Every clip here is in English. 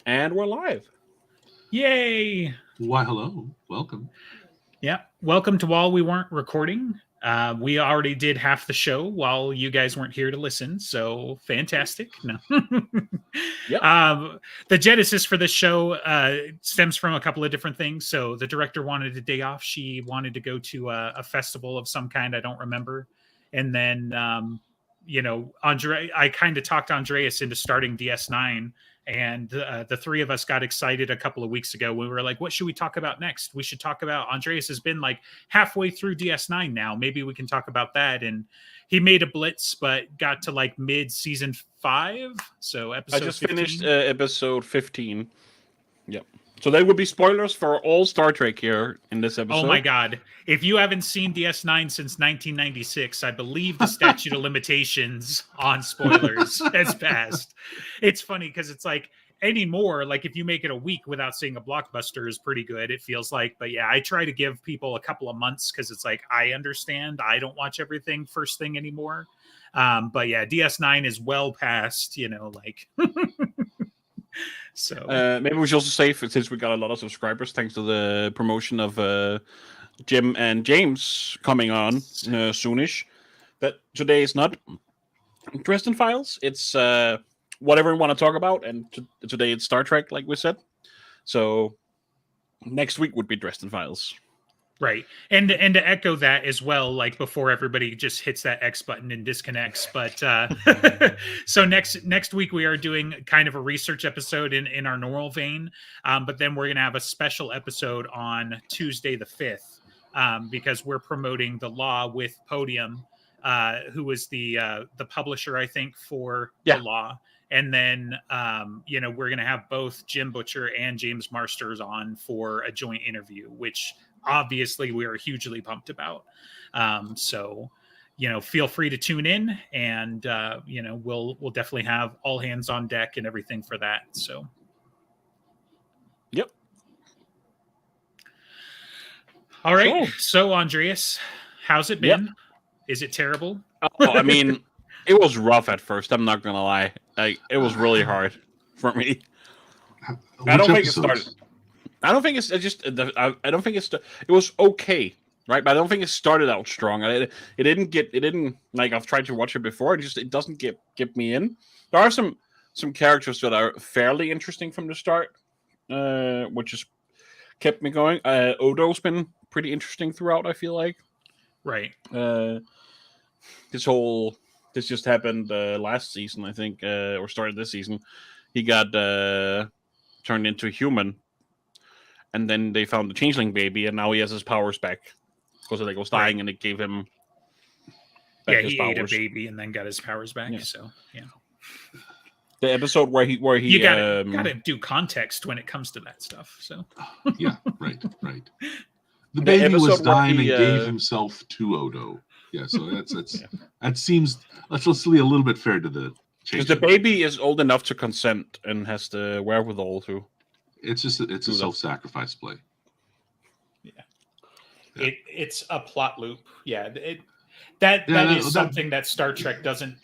And we're live. Yay! Why, hello. Welcome. Yeah. Welcome to While We Weren't Recording. We already did half the show while you guys weren't here to listen, so fantastic. No. Yep. The genesis for this show stems from a couple of different things. So the director wanted a day off. She wanted to go to a festival of some kind. I don't remember. And then, I kind of talked Andreas into starting DS9. And the three of us got excited a couple of weeks ago. We were like, what should we talk about next? We should talk about Andreas has been like halfway through DS9 now. Maybe we can talk about that. And he made a blitz, but got to like mid season 5. So episode I just 15. finished episode 15. Yep. So there would be spoilers for all Star Trek here in this episode. Oh my God. If you haven't seen DS9 since 1996, I believe the statute of limitations on spoilers has passed. It's funny because it's like anymore, like if you make it a week without seeing a blockbuster is pretty good, it feels like. But yeah, I try to give people a couple of months because it's like, I understand. I don't watch everything first thing anymore. But yeah, DS9 is well past, like... So maybe we should also say, since we got a lot of subscribers thanks to the promotion of Jim and James coming on soonish, that today is not Dresden Files. It's whatever we want to talk about, and today it's Star Trek, like we said. So next week would be Dresden Files. Right. And to echo that as well, like before everybody just hits that X button and disconnects. But so next week we are doing kind of a research episode in our normal vein. But then we're going to have a special episode on Tuesday the 5th because we're promoting The Law with Podium, who is the publisher, I think, for The Law. And then, we're going to have both Jim Butcher and James Marsters on for a joint interview, which obviously we are hugely pumped about. So, feel free to tune in and, we'll definitely have all hands on deck and everything for that. So. Yep. All right. So Andreas, how's it been? Yep. Is it terrible? I mean, it was rough at first. I'm not going to lie. Like, it was really hard for me. I don't think it started. I don't think it's just. I don't think it's. It was okay, right? But I don't think it started out strong. It didn't get. It didn't like. I've tried to watch it before. It doesn't get me in. There are some characters that are fairly interesting from the start, which has kept me going. Odo's been pretty interesting throughout. I feel like. Right. This just happened last season, I think, or started this season. He got turned into a human. And then they found the changeling baby, and now he has his powers back because he was dying, and it gave him. He ate a baby and then got his powers back. Yeah. So the episode where he you gotta do context when it comes to that stuff. So yeah, right. The baby was dying and gave himself to Odo. Yeah, so that seems let's be a little bit fair to the. Because the baby is old enough to consent and has the wherewithal to. It's a self-sacrifice play. Yeah. It's a plot loop. Yeah, that is something that Star Trek doesn't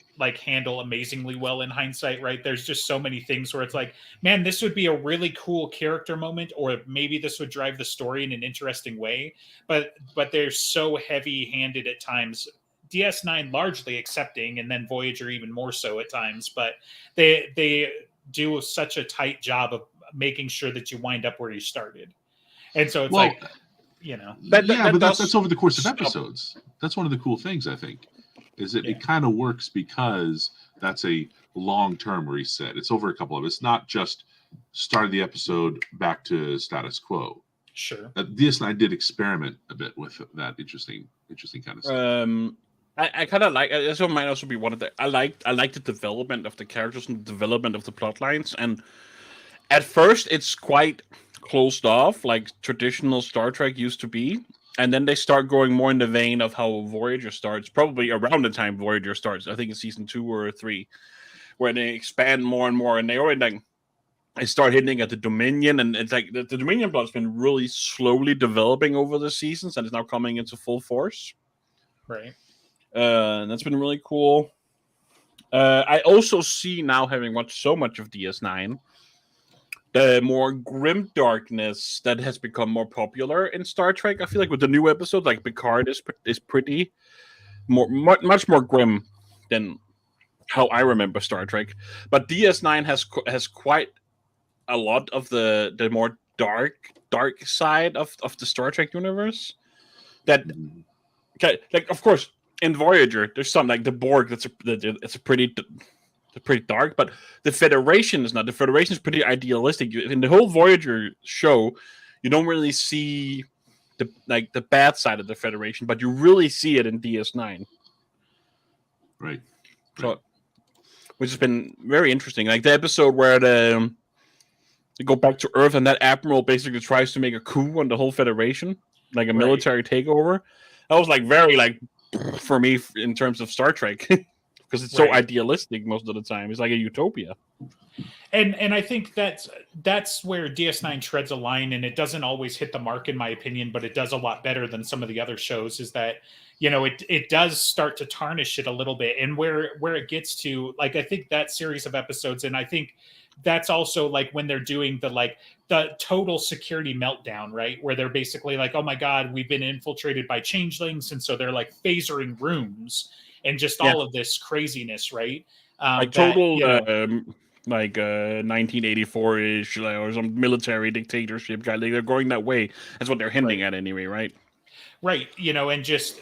handle amazingly well in hindsight, right? There's just so many things where it's like, man, this would be a really cool character moment, or maybe this would drive the story in an interesting way. But they're so heavy-handed at times. DS9 largely accepting, and then Voyager even more so at times. But they do such a tight job of making sure that you wind up where you started. And so it's that's over the course of episodes. That's one of the cool things, I think, is that it kind of works because that's a long-term reset. It's over a couple of, it's not just start of the episode back to status quo. Sure. DS9 did experiment a bit with that interesting kind of stuff. I kind of like. This one might also be one of the. I like the development of the characters and the development of the plot lines. And at first, it's quite closed off, like traditional Star Trek used to be. And then they start going more in the vein of how Voyager starts, probably around the time Voyager starts. I think it's season 2 or 3, where they expand more and more, and they already they start hitting at the Dominion, and it's like the Dominion plot's been really slowly developing over the seasons, and it's now coming into full force. Right. And that's been really cool. I also see now, having watched so much of DS9, the more grim darkness that has become more popular in Star Trek. I feel like with the new episode, like Picard is pretty much more grim than how I remember Star Trek. But DS9 has quite a lot of the more dark side of the Star Trek universe. That like, of course, in Voyager, there's some like the Borg. It's pretty dark, but the Federation is not. The Federation is pretty idealistic. In the whole Voyager show, you don't really see the bad side of the Federation, but you really see it in DS9. Right. So, which has been very interesting. Like the episode where they go back to Earth and that admiral basically tries to make a coup on the whole Federation, like a military takeover. That was like very like for me in terms of Star Trek. Because it's so idealistic most of the time. It's like a utopia. And I think that's where DS9 treads a line, and it doesn't always hit the mark in my opinion, but it does a lot better than some of the other shows. Is that, you know, it does start to tarnish it a little bit, and where it gets to, like, I think that series of episodes, and I think that's also like when they're doing the total security meltdown, right? Where they're basically like, oh my God, we've been infiltrated by changelings, and so they're like phasering rooms and just all of this craziness, right? Like total, like 1984-ish, or some military dictatorship guy. Like they're going that way. That's what they're hinting at anyway, right? Right. You know, and just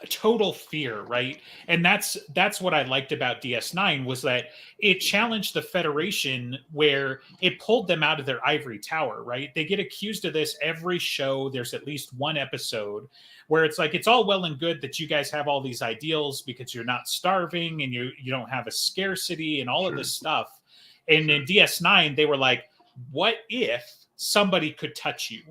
total fear, right? And that's what I liked about DS9 was that it challenged the Federation, where it pulled them out of their ivory tower, right? They get accused of this every show. There's at least one episode where it's like, it's all well and good that you guys have all these ideals because you're not starving and you don't have a scarcity and all of this stuff. And in DS9, they were like, what if somebody could touch you?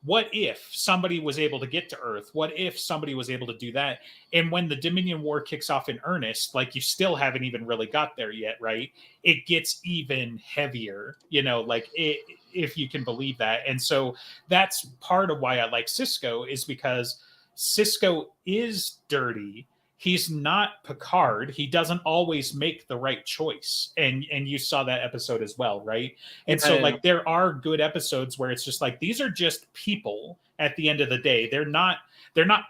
What if somebody was able to get to Earth? What if somebody was able to do that? And when the Dominion War kicks off in earnest, like you still haven't even really got there yet, right? It gets even heavier, you know, like if you can believe that. And so that's part of why I like Sisko, is because Sisko is dirty. He's not Picard. He doesn't always make the right choice. And you saw that episode as well, right? And so like there are good episodes where it's just like, these are just people at the end of the day. They're not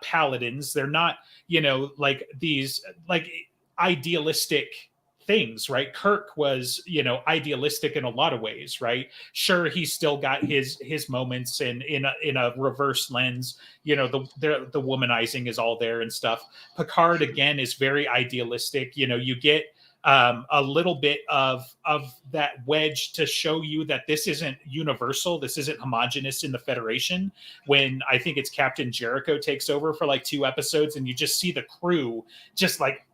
paladins. They're not, you know, like these like idealistic things, right? Kirk was, you know, idealistic in a lot of ways, right? Sure, he's still got his moments in a reverse lens, you know, the womanizing is all there and stuff. Picard again is very idealistic. You know, you get a little bit of that wedge to show you that this isn't universal, this isn't homogenous in the Federation, when I think it's Captain Jericho takes over for like 2 episodes and you just see the crew just like,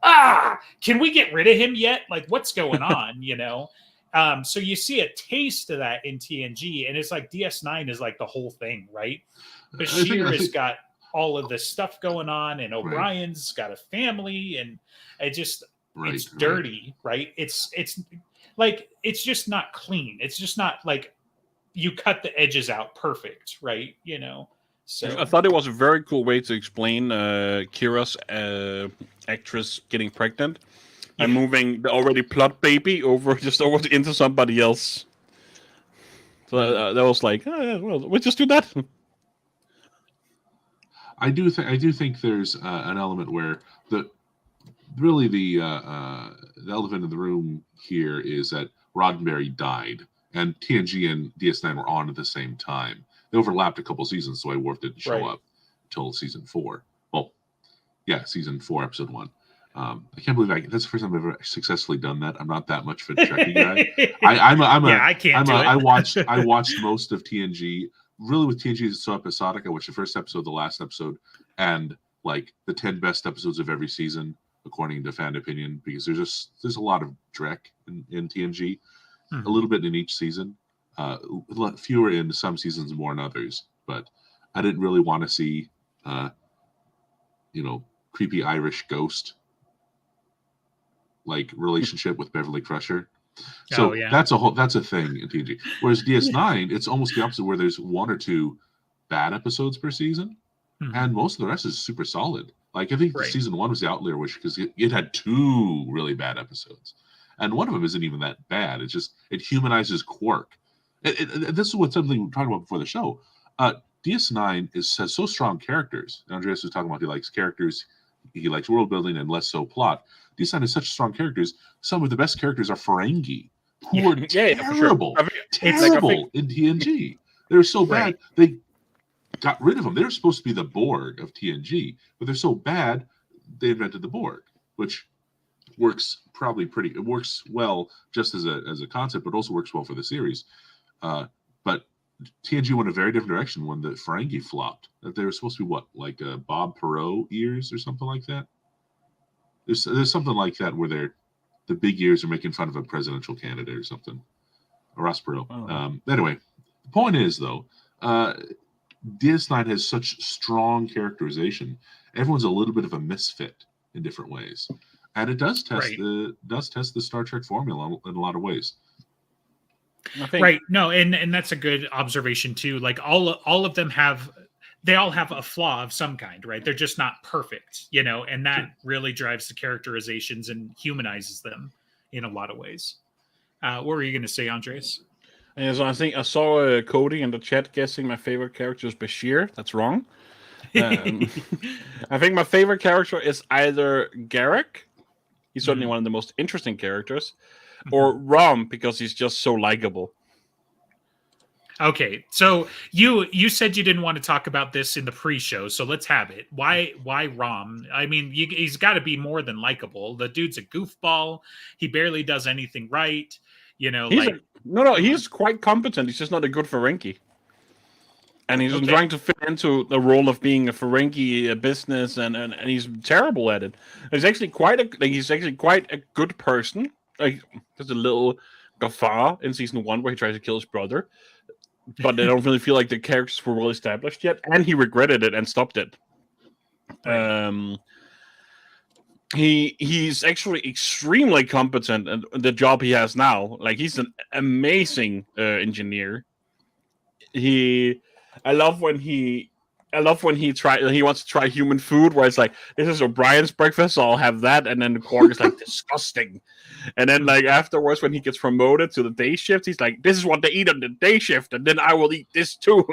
can we get rid of him yet? Like, what's going on, you know? So you see a taste of that in TNG, and it's like DS9 is like the whole thing, right? Bashir has got all of this stuff going on, and O'Brien's got a family, and it just... it's dirty, right? It's like, it's just not clean. It's just not like you cut the edges out perfect, right? You know, so I thought it was a very cool way to explain Kira's actress getting pregnant and moving the already plot baby over into somebody else. So that was like, well, we'll just do that. I do think there's an element where the elephant in the room here is that Roddenberry died, and TNG and DS9 were on at the same time. They overlapped a couple seasons, so Worf didn't show up until season 4. Well, yeah, season 4, episode 1. I can't believe that's the first time I've ever successfully done that. I'm not that much of a Trekkie guy. I watched most of TNG. Really, with TNG, it's so episodic. I watched the first episode, the last episode, and like the 10 best episodes of every season, according to fan opinion, because there's a lot of Drek in TNG, a little bit in each season, fewer in some seasons, more in others. But I didn't really want to see, creepy Irish ghost like relationship with Beverly Crusher. So that's a thing in TNG. Whereas DS9, it's almost the opposite, where there's 1 or 2 bad episodes per season, and most of the rest is super solid. Like, I think season 1 was the outlier, because it had 2 really bad episodes. And one of them isn't even that bad. It's just, it humanizes Quark. This is what something we were talking about before the show. DS9 has so strong characters. Andreas was talking about he likes characters, he likes world building, and less so plot. DS9 has such strong characters. Some of the best characters are Ferengi, who are terrible, terrible in TNG. They're so bad. They got rid of them. They're supposed to be the Borg of TNG, but they're so bad they invented the Borg, which works it works well just as a concept, but also works well for the series. But TNG went a very different direction when the Ferengi flopped. That they were supposed to be like Bob Perot ears or something like that. There's something like that where the big ears are making fun of a presidential candidate or something. Or Ross Perot. Anyway, the point is though, DS9 has such strong characterization. Everyone's a little bit of a misfit in different ways, and it does test the Star Trek formula in a lot of ways. Right. No, and that's a good observation too. Like all of them they all have a flaw of some kind, right? They're just not perfect, and that really drives the characterizations and humanizes them in a lot of ways. What were you going to say, Andreas? And so I think I saw Cody in the chat guessing my favorite character is Bashir. That's wrong. I think my favorite character is either Garrick. He's certainly one of the most interesting characters, or Rom, because he's just so likable. Okay, so you said you didn't want to talk about this in the pre-show, so let's have it. Why Rom? I mean, he's got to be more than likable. The dude's a goofball. He barely does anything right. He's quite competent. He's just not a good Ferengi. And he's trying to fit into the role of being a Ferengi business, and he's terrible at it. He's actually quite a good person. Like, there's a little guffaw in season 1 where he tries to kill his brother, but I don't really feel like the characters were well established yet, and he regretted it and stopped it. He's actually extremely competent at the job he has now. Like, he's an amazing engineer. I love when he wants to try human food, where it's like, this is O'Brien's breakfast, so I'll have that, and then the Quark is like, disgusting. And then like afterwards, when he gets promoted to the day shift, he's like, this is what they eat on the day shift, and then I will eat this too.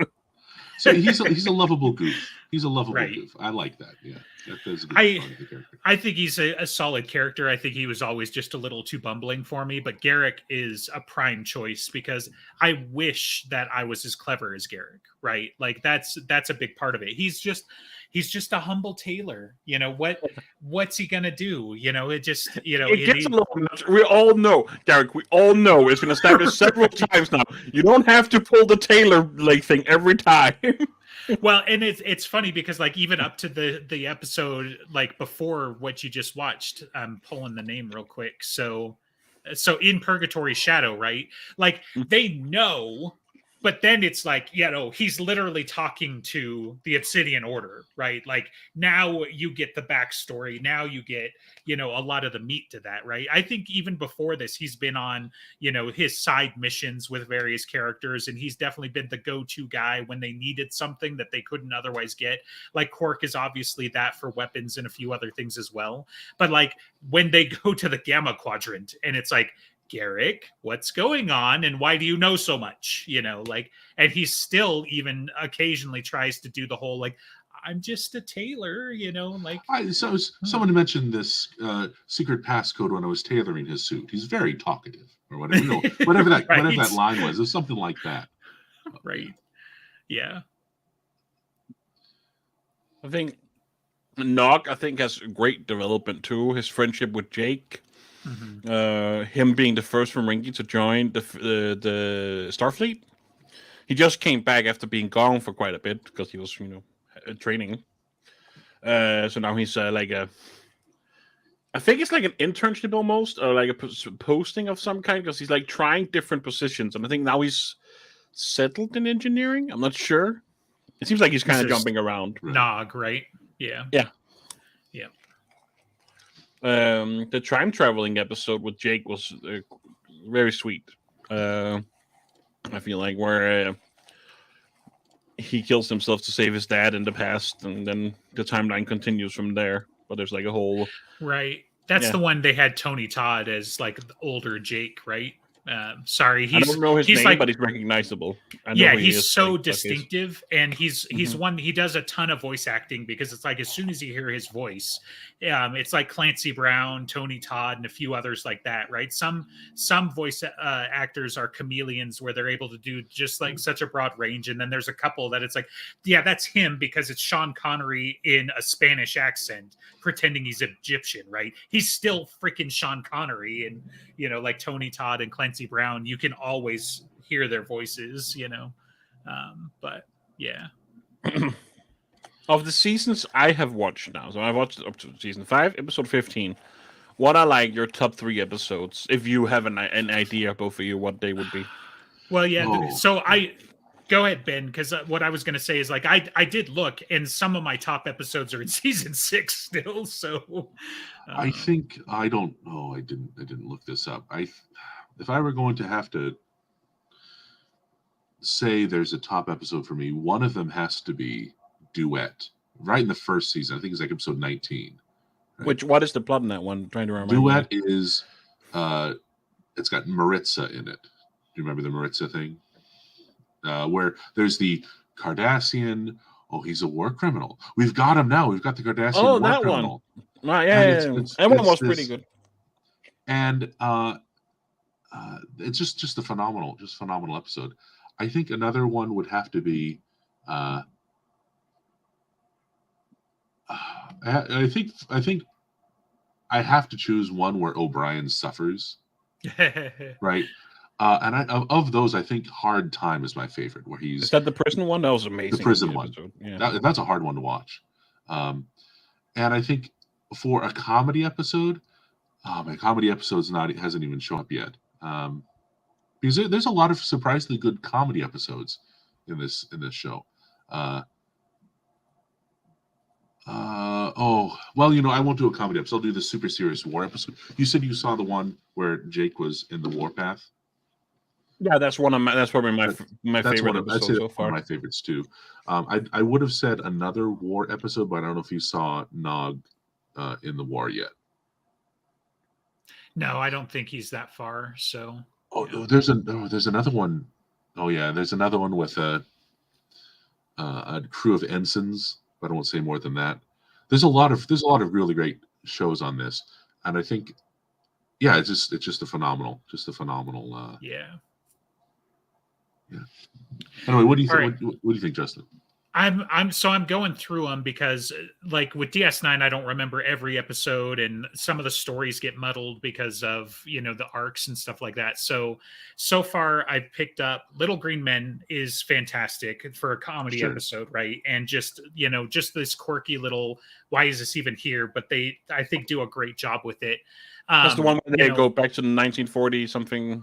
So he's a lovable goof. He's a lovable goof. I like that. Yeah, that's a good part of the character. I think he's a solid character. I think he was always just a little too bumbling for me, but Garrick is a prime choice because I wish that I was as clever as Garrick. Right? Like that's a big part of it. He's just a humble tailor. What's he gonna do? It just it gets a little much. We all know, Garrick. We all know it's been established several times now. You don't have to pull the tailor leg thing every time. Well, and it's funny because like even up to the episode like before what you just watched, I'm pulling the name real quick. So in Purgatory Shadow, right? Like they know. But then it's like, he's literally talking to the Obsidian Order, right? Like now you get the backstory. Now you get, a lot of the meat to that, right? I think even before this, he's been on, his side missions with various characters. And he's definitely been the go-to guy when they needed something that they couldn't otherwise get. Like Quark is obviously that for weapons and a few other things as well. But like when they go to the Gamma Quadrant and it's like, Garrick, what's going on and why do you know so much? And he still even occasionally tries to do the whole like, I'm just a tailor, someone mentioned this secret passcode when I was tailoring his suit. He's very talkative or whatever. Whatever that line was. It was something like that. Right. Yeah. I think Nog, has great development too. His friendship with Jake. Him being the first Ferengi to join the Starfleet. He just came back after being gone for quite a bit because he was, training. So now he's like I think it's like an internship almost, or like a posting of some kind, because he's like trying different positions, and I think now he's settled in engineering. I'm not sure. It seems like he's kind of jumping around. Nog, right? Yeah. Yeah. The time traveling episode with Jake was very sweet. I feel like where he kills himself to save his dad in the past, and then the timeline continues from there. But there's like a whole right. That's the one they had Tony Todd as like the older Jake, right? Sorry, I don't know his he's name, like, but he's recognizable. I know yeah, who he he's is, so like, okay. distinctive, and he's Mhm. one. He does a ton of voice acting because it's like as soon as you hear his voice, it's like Clancy Brown, Tony Todd, and a few others like that, right? Some voice actors are chameleons where they're able to do just like such a broad range, and then there's a couple that it's like, yeah, that's him because it's Sean Connery in a Spanish accent pretending he's Egyptian, right? He's still freaking Sean Connery, and like Tony Todd and Clancy Brown, you can always hear their voices, but yeah. Of the seasons I have watched now, so I've watched up to season 5, episode 15. What are like your top 3 episodes? If you have an idea, both of you, what they would be. Well, yeah. Oh. So I go ahead, Ben, because what I was going to say is like I did look, and some of my top episodes are in season 6 still. So I think I don't know. I didn't look this up. If I were going to have to say there's a top episode for me, one of them has to be Duet. Right in the first season, I think it's like episode 19. Right? What is the plot in that one? I'm trying to remember. Duet is it's got Maritza in it. Do you remember the Maritza thing? Where there's the Cardassian. Oh, he's a war criminal. We've got him now. We've got the Cardassian war that criminal. One. Yeah. That one was pretty good. And it's just a phenomenal episode. I think another one would have to be. I think I have to choose one where O'Brien suffers, right? And of those, I think Hard Time is my favorite. Where he's is that the prison one? That was amazing. The prison one. Yeah. That's a hard one to watch. And I think for a comedy episode, my comedy episode's hasn't even shown up yet. Because there's a lot of surprisingly good comedy episodes in this show. I won't do a comedy episode. I'll do the super serious war episode. You said you saw the one where Jake was in the warpath. Yeah, that's probably my favorite episode so far. One of my favorites too. I would have said another war episode, but I don't know if you saw Nog in the war yet. No, I don't think he's that far. So. There's another one. Oh yeah, there's another one with a crew of ensigns, but I won't say more than that. There's a lot of really great shows on this, and I think, yeah, it's just a phenomenal. Yeah. Anyway, what do you think? What do you think, Justin? I'm going through them because like with DS9, I don't remember every episode, and some of the stories get muddled because of the arcs and stuff like that. So far I've picked up Little Green Men is fantastic for a comedy episode, right? And just this quirky little why is this even here? But they I think do a great job with it. That's the one where they go back to the 1940 something.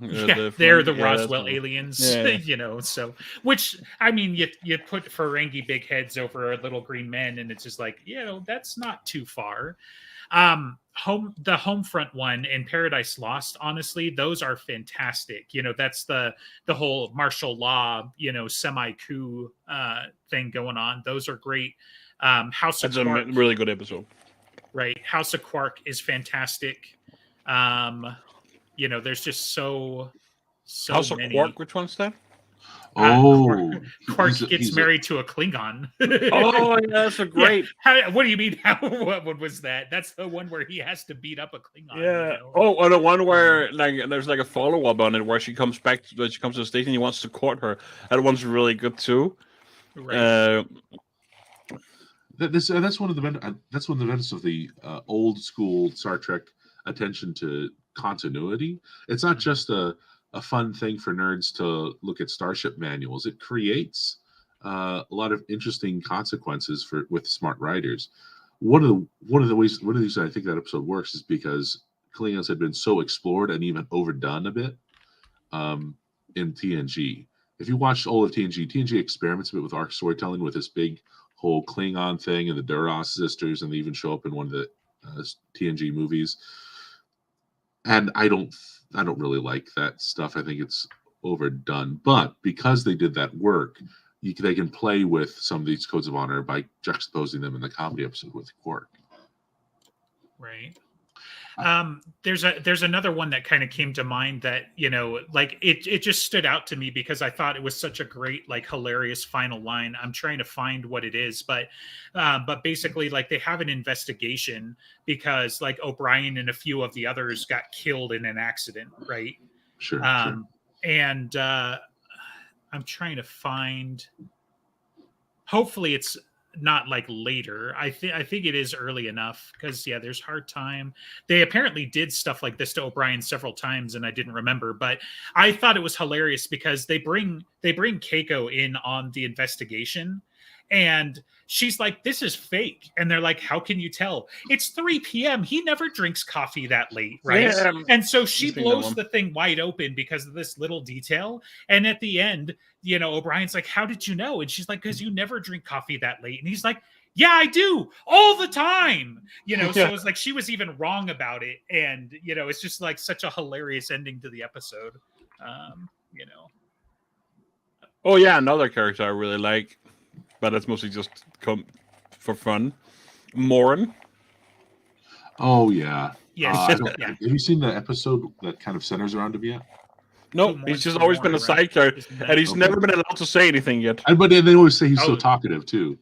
They're the Roswell aliens, yeah. So which I mean, you put Ferengi big heads over Little Green Men, and it's just like that's not too far. The Homefront one and Paradise Lost, honestly, those are fantastic. That's the whole martial law, semi-coup thing going on. Those are great. House of Quark, a really good episode. Right, House of Quark is fantastic. There's just so House many. of Quark, which one's that? Quark gets married to a Klingon. Oh, yeah, that's a great. Yeah. What do you mean? What was that? That's the one where he has to beat up a Klingon. Yeah. Oh, the one where there's like a follow up on it where she comes to the station. He wants to court her. That one's really good too. Right. That's one of the benefits of the old school Star Trek attention to continuity. It's not just a fun thing for nerds to look at starship manuals. It creates a lot of interesting consequences with smart writers. One of the reasons I think that episode works is because Klingons had been so explored and even overdone a bit in TNG. If you watch all of TNG experiments a bit with arc storytelling with this big whole Klingon thing and the Duras sisters, and they even show up in one of the TNG movies. And I don't really like that stuff. I think it's overdone. But because they did that work, they can play with some of these codes of honor by juxtaposing them in the comedy episode with Quark. Right. There's another one that kind of came to mind that, like it just stood out to me because I thought it was such a great, like, hilarious final line. I'm trying to find what it is, but basically, like, they have an investigation because, like, O'Brien and a few of the others got killed in an accident, right? Sure. And I'm trying to find. Hopefully, it's not like later. I think it is early enough because there's hard time. They apparently did stuff like this to O'Brien several times, and I didn't remember. But I thought it was hilarious because they bring Keiko in on the investigation, and she's like, "This is fake," and they're like, "How can you tell? It's 3 p.m. He never drinks coffee that late, right?" Yeah, and so she I've seen that blows one. the thing wide open because of this little detail. And at the end, O'Brien's like, "How did you know?" And she's like, "Because you never drink coffee that late." And he's like, "Yeah, I do all the time." So it's like she was even wrong about it. And, it's just like such a hilarious ending to the episode. Oh yeah, another character I really like, but that's mostly just come for fun. Morin. Oh yeah. Yes. Have you seen the episode that kind of centers around him yet? No, Who he's just mourns always for been a Morin, right? side character, Isn't that- and he's Okay. never been allowed to say anything yet. But they always say he's Oh. so talkative too.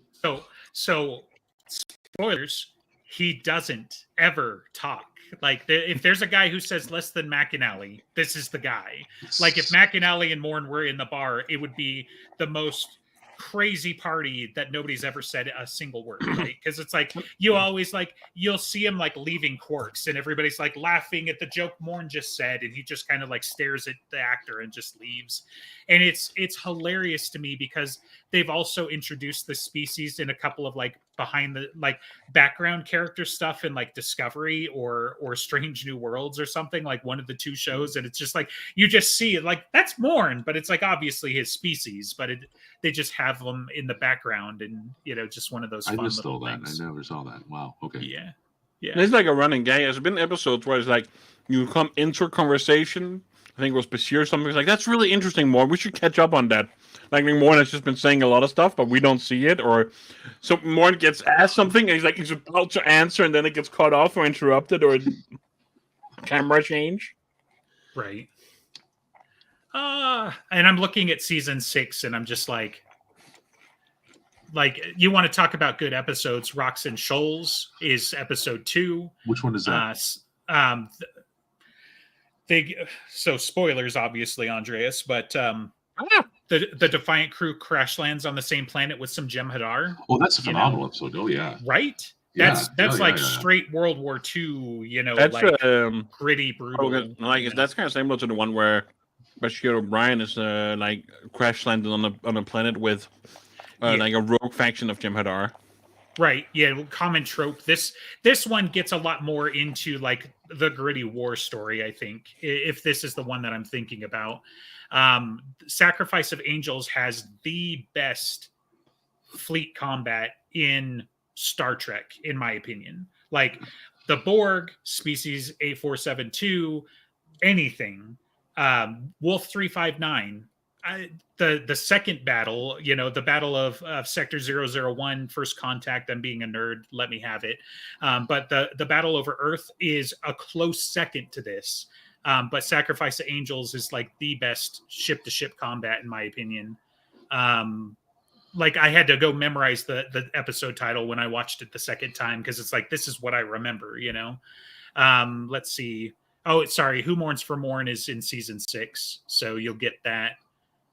So spoilers, he doesn't ever talk. Like, if there's a guy who says less than McAnally, this is the guy. Like, if McAnally and Morn were in the bar, it would be the most crazy party that nobody's ever said a single word, right? Because it's like you'll see him like leaving Quarks, and everybody's like laughing at the joke Morn just said, and he just kind of like stares at the actor and just leaves. And it's hilarious to me because they've also introduced the species in a couple of like behind the like background character stuff in like Discovery or Strange New Worlds or something, like one of the two shows. And it's just like you just see it, like, that's Morn, but it's like obviously his species, but they just have them in the background, and just one of those I fun missed little all that. things. I never saw that. Wow. Okay. Yeah. And it's like a running gag. There's been episodes where it's like you come into a conversation. I think it was Bashir or something. It's like, that's really interesting, Morn. We should catch up on that. Like, Morn has just been saying a lot of stuff, but we don't see it. Or so Morn gets asked something, and he's about to answer, and then it gets cut off or interrupted, or camera change. Right. And I'm looking at season 6, and I'm just like, you want to talk about good episodes? Rocks and Shoals is episode 2. Which one is that? So spoilers, obviously, Andreas, but the Defiant crew crash lands on the same planet with some Jem'Hadar. Oh, that's a phenomenal episode. Oh yeah. Right? Yeah. That's straight World War II, That's like gritty, brutal. That's kind of similar to the one where Bashir O'Brien is like crash landed on a planet with like a rogue faction of Jem'Hadar. Right. Yeah. Common trope. This one gets a lot more into like the gritty war story, I think, if this is the one that I'm thinking about. Sacrifice of Angels has the best fleet combat in Star Trek, in my opinion. Like the Borg, Species 8472, anything. Wolf 359. The second battle, the battle of Sector 001, First Contact, I'm being a nerd, let me have it. But the battle over Earth is a close second to this. But Sacrifice of Angels is like the best ship-to-ship combat, in my opinion. Like, I had to go memorize the episode title when I watched it the second time, because it's like, this is what I remember, Let's see. Oh, sorry. Who Mourns for Morn is in season 6, so you'll get that.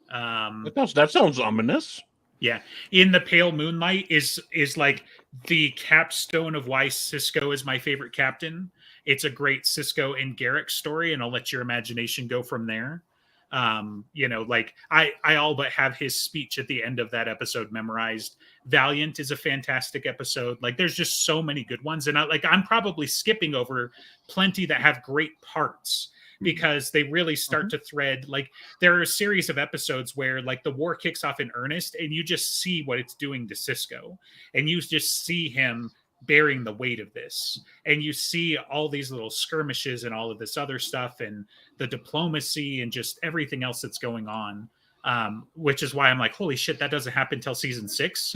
That sounds ominous. Yeah. In the Pale Moonlight is like the capstone of why Cisco is my favorite captain. It's a great Cisco and Garrick story, and I'll let your imagination go from there. Like I all but have his speech at the end of that episode memorized. Valiant is a fantastic episode. Like, there's just so many good ones, and I'm probably skipping over plenty that have great parts, because they really start to thread. Like, there are a series of episodes where like the war kicks off in earnest, and you just see what it's doing to Cisco, and you just see him bearing the weight of this, and you see all these little skirmishes and all of this other stuff, and the diplomacy and just everything else that's going on. which is why I'm like, holy shit, that doesn't happen until season 6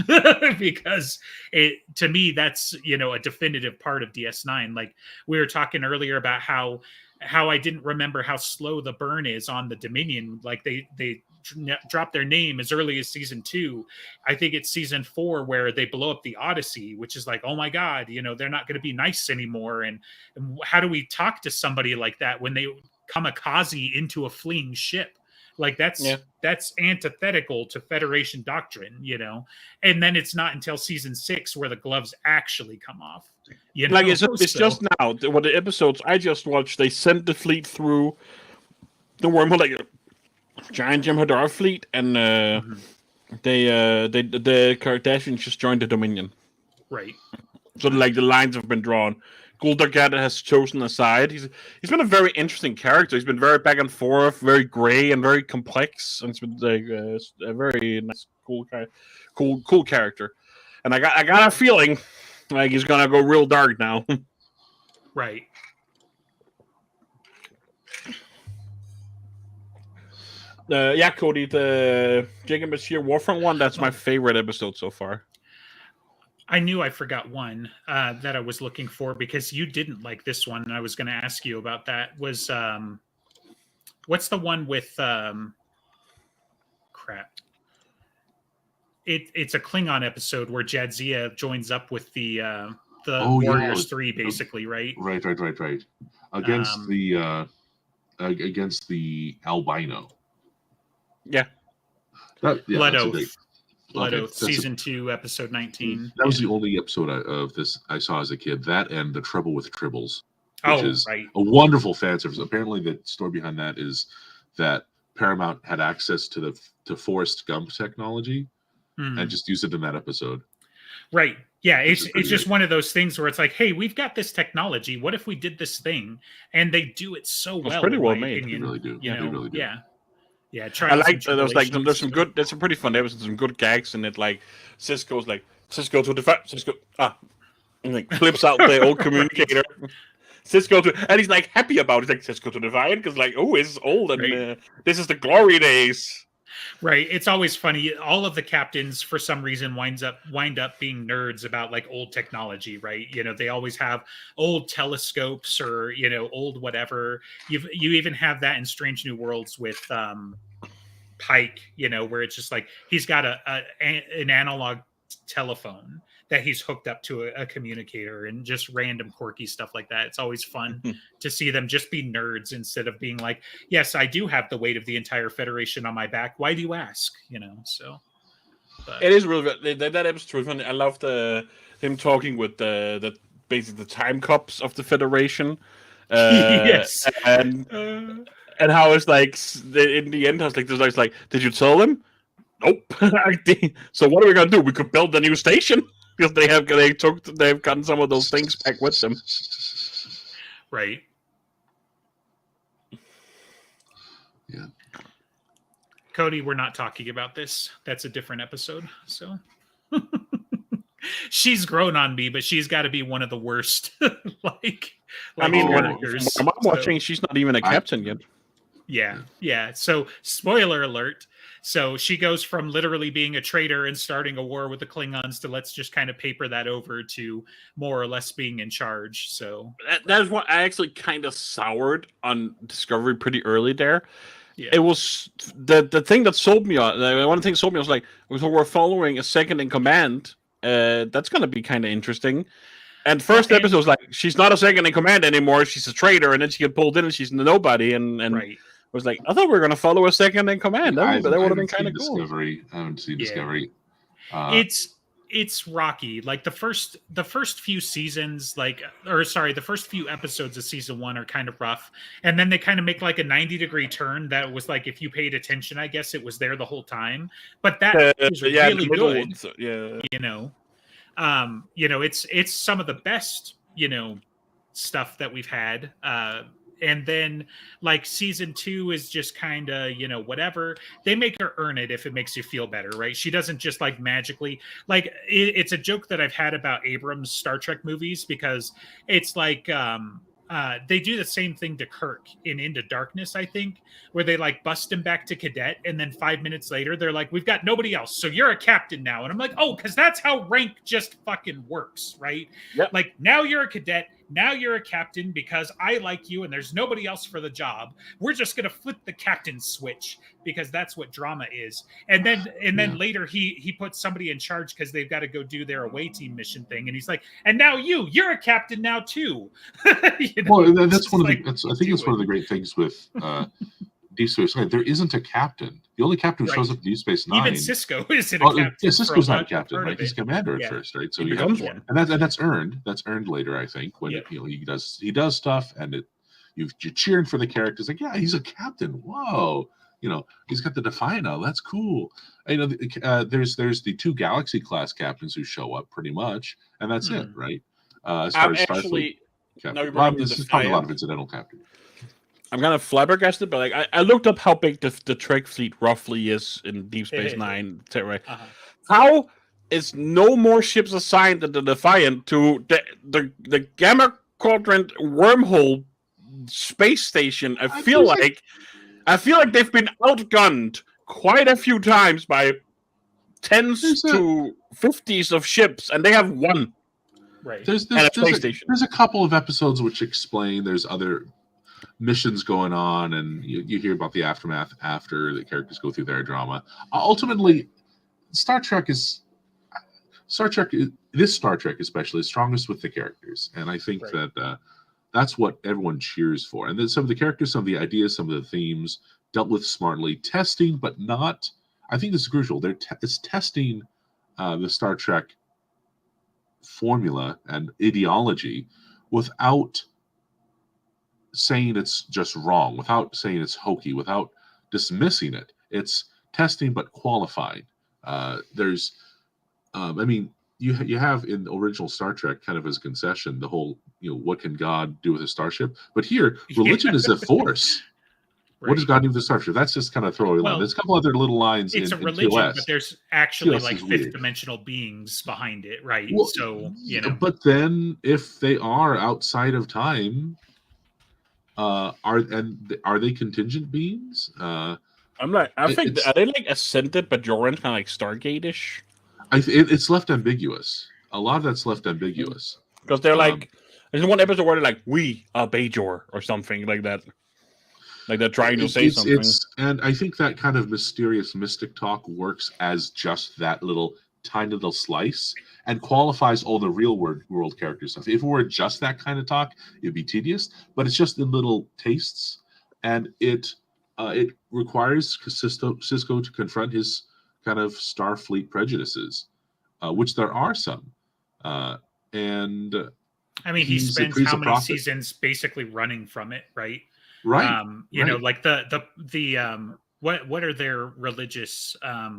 because to me that's a definitive part of DS9. Like we were talking earlier about how I didn't remember how slow the burn is on the Dominion. Like they drop their name as early as season 2. I think it's season 4 where they blow up the Odyssey, which is like, oh my god, they're not going to be nice anymore. And how do we talk to somebody like that when they kamikaze into a fleeing ship? Like that's antithetical to Federation doctrine, and then it's not until season 6 where the gloves actually come off. Like it's just now. What the episodes I just watched, they sent the fleet through the wormhole, like a giant Jem'Hadar fleet, and the Cardassians just joined the Dominion. Right. So like the lines have been drawn. Gul Dukat has chosen a side. He's been a very interesting character. He's been very back and forth, very gray and very complex, and it's been like a very nice, cool character. And I got a feeling like he's gonna go real dark now. Right. Yeah, Cody, the Jacob Bashir Warfront one, that's my favorite episode so far. I knew I forgot one that I was looking for because you didn't like this one, and I was going to ask you about that. Was what's the one with crap? It's a Klingon episode where Jadzia joins up with the Warriors 3, basically, right? Right. Against the albino. Yeah. Blood Oath, season 2, episode 19. That was the only episode of this I saw as a kid. That and The Trouble with Tribbles, which is a wonderful fan service. Apparently, the story behind that is that Paramount had access to Forrest Gump technology and just used it in that episode. Right. Yeah, it's just one of those things where it's like, hey, we've got this technology. What if we did this thing? And they do it so well. It's pretty well made. They really do. They really do. Yeah. Yeah, I like there's some pretty fun episodes, some good gags in it. Like Cisco to defend Cisco and like flips out the old communicator. And he's like happy about it, like Cisco to Defiant, because like it's old and this is the glory days. Right. It's always funny. All of the captains, for some reason, wind up being nerds about like old technology, right? They always have old telescopes or old whatever. You even have that in Strange New Worlds with Pike, where it's just like he's got an analog telephone that he's hooked up to a communicator and just random quirky stuff like that. It's always fun to see them just be nerds instead of being like, yes, I do have the weight of the entire Federation on my back. Why do you ask? So. But. It is really that episode. Really I love him talking with basically the time cops of the Federation. Yes. And how it's like in the end, I was like, did you tell them? Nope. So what are we gonna do? We could build a new station. Because they've gotten some of those things back with them, right? Yeah, Cody, we're not talking about this. That's a different episode. So she's grown on me, but she's got to be one of the worst. I mean, when I'm watching, she's not even a captain yet. Yeah. So, spoiler alert. So she goes from literally being a traitor and starting a war with the Klingons to let's just kind of paper that over to more or less being in charge. So that is what I actually kind of soured on Discovery pretty early there. Yeah. It was the thing that sold me on. One thing that sold me was like, so we're following a second in command. That's going to be kind of interesting. And first episode was like, she's not a second in command anymore. She's a traitor, and then she get pulled in, and she's nobody. And right. was like, I thought we were going to follow a second in command. That would have been kind of cool. I haven't seen Discovery. It's rocky. Like the first few seasons, the first few episodes of season 1 are kind of rough, and then they kind of make like a 90-degree turn that was like, if you paid attention, I guess it was there the whole time. But that is really good. It's some of the best stuff that we've had. And then like season 2 is just kind of, whatever. They make her earn it if it makes you feel better, right? She doesn't just like magically, like it's a joke that I've had about Abrams' Star Trek movies, because it's like they do the same thing to Kirk in Into Darkness, I think, where they like bust him back to cadet, and then 5 minutes later they're like, "We've got nobody else, so you're a captain now." And I'm like, "Oh, because that's how rank just fucking works, right? Yep. Like now you're a cadet, now you're a captain because I like you, and there's nobody else for the job. We're just gonna flip the captain switch because that's what drama is." And then later he puts somebody in charge because they've got to go do their away team mission thing, and he's like, "And now you're a captain now too." Well, that's one of the. I think it's one of the great things with Deep Space Nine. There isn't a captain. The only captain who shows up in Deep Space Nine. Even Sisko isn't a captain. Yeah, Sisko's not a captain, right? He's commander at first, right? So he you becomes have, one, and that's earned. That's earned later, I think, when he does stuff, and you're cheering for the characters. Like, yeah, he's a captain. Whoa, he's got the Defiant. That's cool. There's the 2 Galaxy class captains who show up pretty much, and that's it, right? As far as actually. No, this is probably a lot of incidental captain. I'm kind of flabbergasted, but like I looked up how big the Trek fleet roughly is in Deep Space Nine. Right? How is no more ships assigned than the Defiant to the Gamma Quadrant wormhole space station? I feel like they've been outgunned quite a few times by tens to 50s of ships, and they have one. Right. There's a couple of episodes which explain there's other missions going on, and you hear about the aftermath after the characters go through their drama. Ultimately, Star Trek, this Star Trek especially, is strongest with the characters, and I think that that's what everyone cheers for. And then some of the characters, some of the ideas, some of the themes dealt with smartly, testing, but not. I think this is crucial. It's testing the Star Trek formula and ideology without saying it's just wrong, without saying it's hokey, without dismissing it. It's testing but qualifying. You have in the original Star Trek kind of as a concession the whole, what can God do with a starship? But here, religion is a force. Right. What does God do with the starship? That's just kind of throwaway line. There's a couple other little lines. It's a religion, but there's actually like fifth dimensional beings behind it, right? Well, so But then, if they are outside of time, are they contingent beings? I think are they like ascended Bajoran, kind of like Stargate-ish? It's left ambiguous. A lot of that's left ambiguous because they're like. There's one episode where they're like, "We are Bajor" or something like that. Like they're trying to say something. And I think that kind of mysterious mystic talk works as just that tiny little slice and qualifies all the real world character stuff. If it were just that kind of talk, it'd be tedious, but it's just in little tastes, and it requires Sisko to confront his kind of Starfleet prejudices, which there are some. And I mean, he spends how many seasons basically running from it, right? Right. Like the what are their religious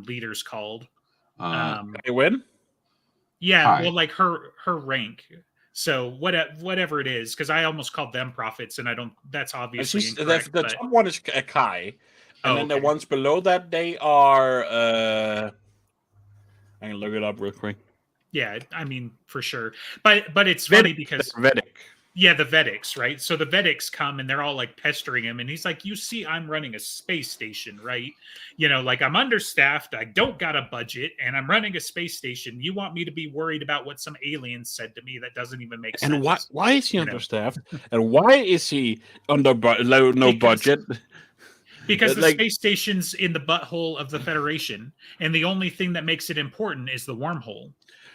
leaders called? They win? Yeah, Kai. well, like her rank. So whatever it is, because I almost called them prophets, and I don't. That's obviously incorrect. The top one is a Kai, and then the ones below that they are. I can look it up real quick. Yeah, I mean for sure, but it's funny because Vedic. Yeah, the Vedics, right? So the Vedics come and they're all like pestering him, and he's like, "You see, I'm running a space station, right? Like I'm understaffed, I don't got a budget, and I'm running a space station. You want me to be worried about what some alien said to me that doesn't even make sense?" And why is he understaffed? And why is he under no budget? Because the space station's in the butthole of the Federation, and the only thing that makes it important is the wormhole.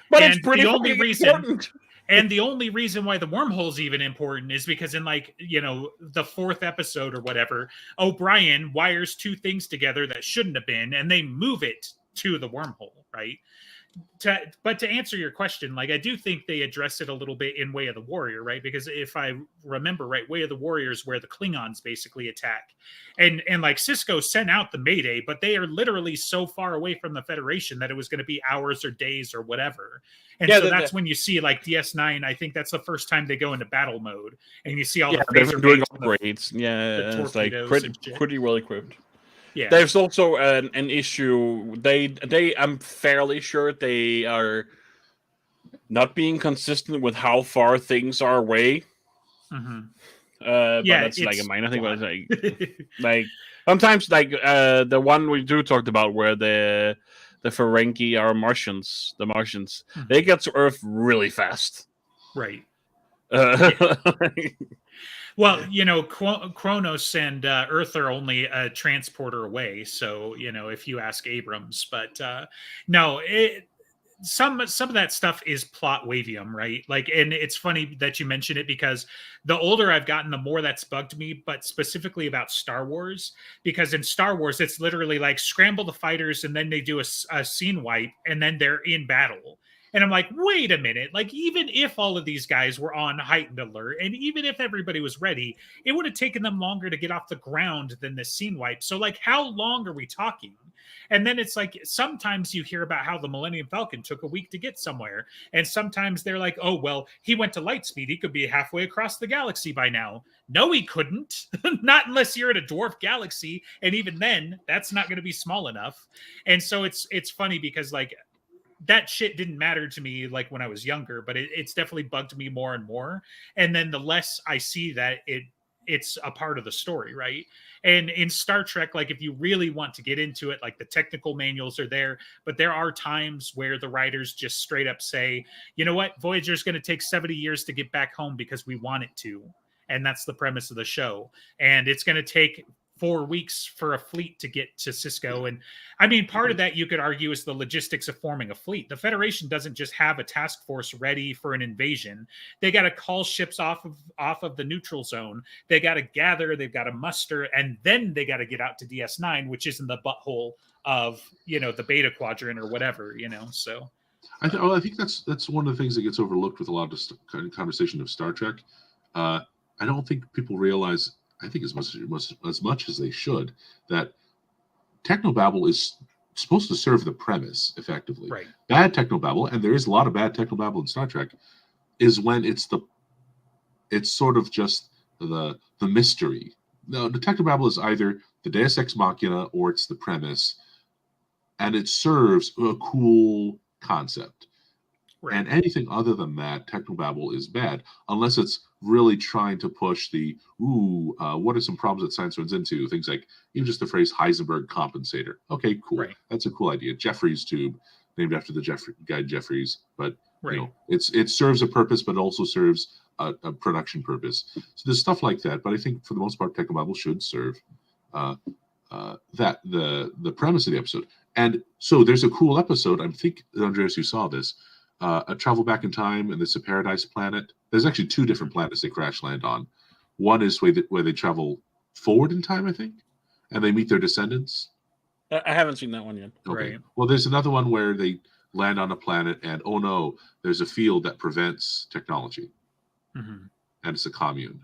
But and it's pretty important. And the only reason why the wormhole's even important is because in the 4th episode or whatever, O'Brien wires 2 things together that shouldn't have been, and they move it to the wormhole, right? But to answer your question, I do think they address it a little bit in Way of the Warrior, right? Because if I remember right, Way of the Warrior is where the Klingons basically attack. And Sisko sent out the Mayday, but they are literally so far away from the Federation that it was going to be hours or days or whatever. And so that's when you see DS9, I think that's the first time they go into battle mode. And you see all the phaser doing upgrades. It's like pretty well equipped. Yeah. There's also an issue. I'm fairly sure they are not being consistent with how far things are away Mhm. But Yeah, that's like a it's minor thing. But plot. it's like sometimes like the one we do talked about where the Ferengi are Martians, the Martians, Mhm. they get to Earth really fast. Right. Uh, Well, Kronos and Earth are only a transporter away. So, if you ask Abrams, but no, some of that stuff is plot wavium, right? Like, and it's funny that you mention it because the older I've gotten, the more that's bugged me, but specifically about Star Wars, because in Star Wars, it's literally like scramble the fighters and then they do a scene wipe and then they're in battle. And I'm like, wait a minute. Like, even if all of these guys were on heightened alert, and even if everybody was ready, it would have taken them longer to get off the ground than the scene wipe. So, like, how long are we talking? And then it's like sometimes you hear about how the Millennium Falcon took a week to get somewhere. And sometimes they're like, oh, well, he went to light speed. He could be halfway across the galaxy by now. No, he couldn't. Not unless you're in a dwarf galaxy. And even then, that's not going to be small enough. And so it's funny because, like, that shit didn't matter to me like when I was younger, but it's definitely bugged me more and more. And then the less I see that it's a part of the story, right? And in Star Trek, like if you really want to get into it, like the technical manuals are there, but there are times where the writers just straight up say, you know what, Voyager's going to take 70 years to get back home because we want it to. And that's the premise of the show. And it's going to take 4 weeks for a fleet to get to Cisco. And I mean, part of that you could argue is the logistics of forming a fleet. The Federation doesn't just have a task force ready for an invasion. They got to call ships off of the neutral zone. They got to gather, they've got to muster, and then they got to get out to DS9, which is in the butthole of, the Beta Quadrant or whatever, so. I think that's one of the things that gets overlooked with a lot of conversation of Star Trek. I don't think people realize, I think as much as they should, that technobabble is supposed to serve the premise effectively. Right. Bad technobabble, and there is a lot of bad technobabble in Star Trek, is when it's sort of just the mystery. No, the technobabble is either the Deus Ex Machina or it's the premise, and it serves a cool concept. Right. And anything other than that, technobabble is bad, unless it's really trying to push what are some problems that science runs into? Things like even just the phrase Heisenberg compensator. Okay, cool. Right. That's a cool idea. Jeffries tube, named after the guy Jeffries, but right. It serves a purpose, but it also serves a production purpose. So there's stuff like that, but I think for the most part, technobabble should serve that the premise of the episode. And so there's a cool episode. I think, Andreas, you saw this. A travel back in time, and it's a paradise planet. There's actually 2 different planets they crash land on. One is where they travel forward in time, I think, and they meet their descendants. I haven't seen that one yet. Okay. Right. Well, there's another one where they land on a planet, and oh no, there's a field that prevents technology, and it's a commune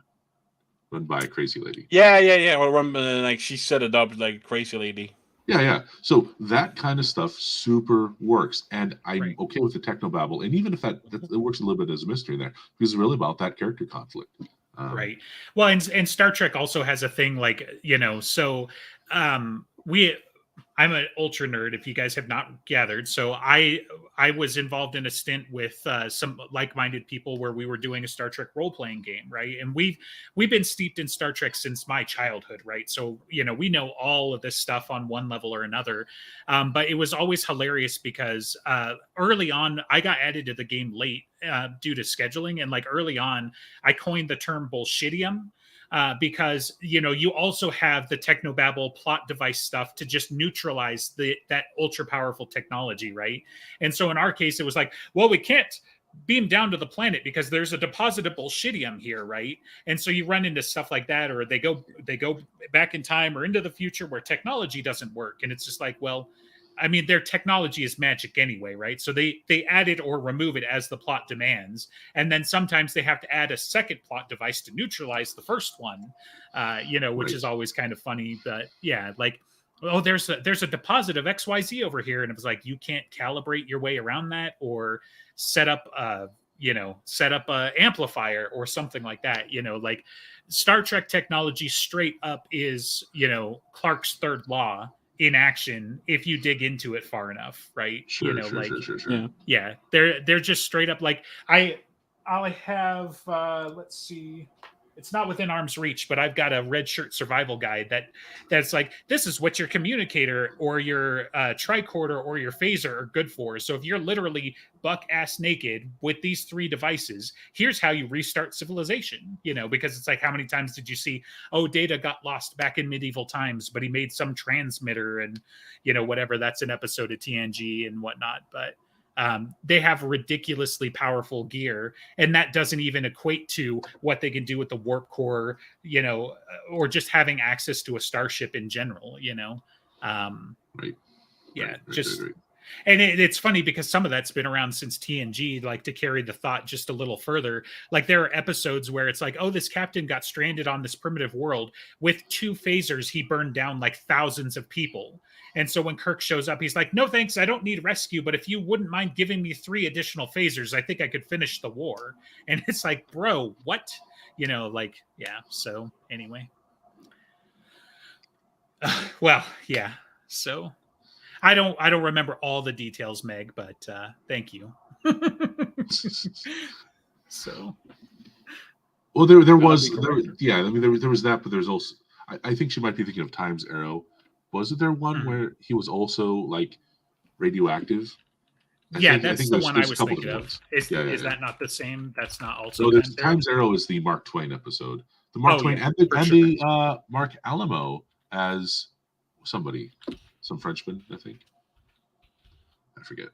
run by a crazy lady. Yeah. Well, like she set it up like crazy lady. Yeah. So that kind of stuff super works, and I'm okay with the technobabble. And even if that works a little bit as a mystery there, because it's really about that character conflict. Right. Well, and Star Trek also has a thing like, so I'm an ultra nerd, if you guys have not gathered. So I was involved in a stint with some like-minded people where we were doing a Star Trek role-playing game, right? And we've been steeped in Star Trek since my childhood, right? So, we know all of this stuff on one level or another. But it was always hilarious because early on, I got added to the game late due to scheduling. And like early on, I coined the term bullshitium. Because you also have the technobabble plot device stuff to just neutralize that ultra powerful technology, right? And so in our case, it was like, well, we can't beam down to the planet because there's a deposit of bullshitium here, right? And so you run into stuff like that, or they go back in time or into the future where technology doesn't work, and it's just like, well, I mean, their technology is magic anyway, right? So they add it or remove it as the plot demands. And then sometimes they have to add a second plot device to neutralize the first one, which is always kind of funny. But yeah, like, oh, there's a deposit of XYZ over here. And it was like, you can't calibrate your way around that or set up a amplifier or something like that. Like Star Trek technology straight up is, Clark's third law in action if you dig into it far enough, right? Sure. Yeah. They're just straight up like I'll have let's see. it's not within arm's reach, but I've got a red shirt survival guide that's like, this is what your communicator or your tricorder or your phaser are good for. So if you're literally buck ass naked with these 3 devices, here's how you restart civilization, because it's like, how many times did you see, Data got lost back in medieval times, but he made some transmitter and, whatever, that's an episode of TNG and whatnot. But they have ridiculously powerful gear, and that doesn't even equate to what they can do with the warp core, or just having access to a starship in general, Right. Yeah, Right. just. And it's funny because some of that's been around since TNG, like to carry the thought just a little further. Like there are episodes where it's like, this captain got stranded on this primitive world with 2 phasers. He burned down like thousands of people. And so when Kirk shows up, he's like, no, thanks. I don't need rescue. But if you wouldn't mind giving me 3 additional phasers, I think I could finish the war. And it's like, bro, what? Yeah. So anyway. Well, yeah. So I don't remember all the details, Meg, but thank you. So, well, there was that, but there's also I think she might be thinking of Time's Arrow. Wasn't there one where he was also like radioactive? That's the one I was thinking of. Is that not the same? That's not also. No, Time's Arrow is the Mark Twain episode. The Mark Twain and the Mark Alamo as somebody. Some Frenchman, I think. I forget.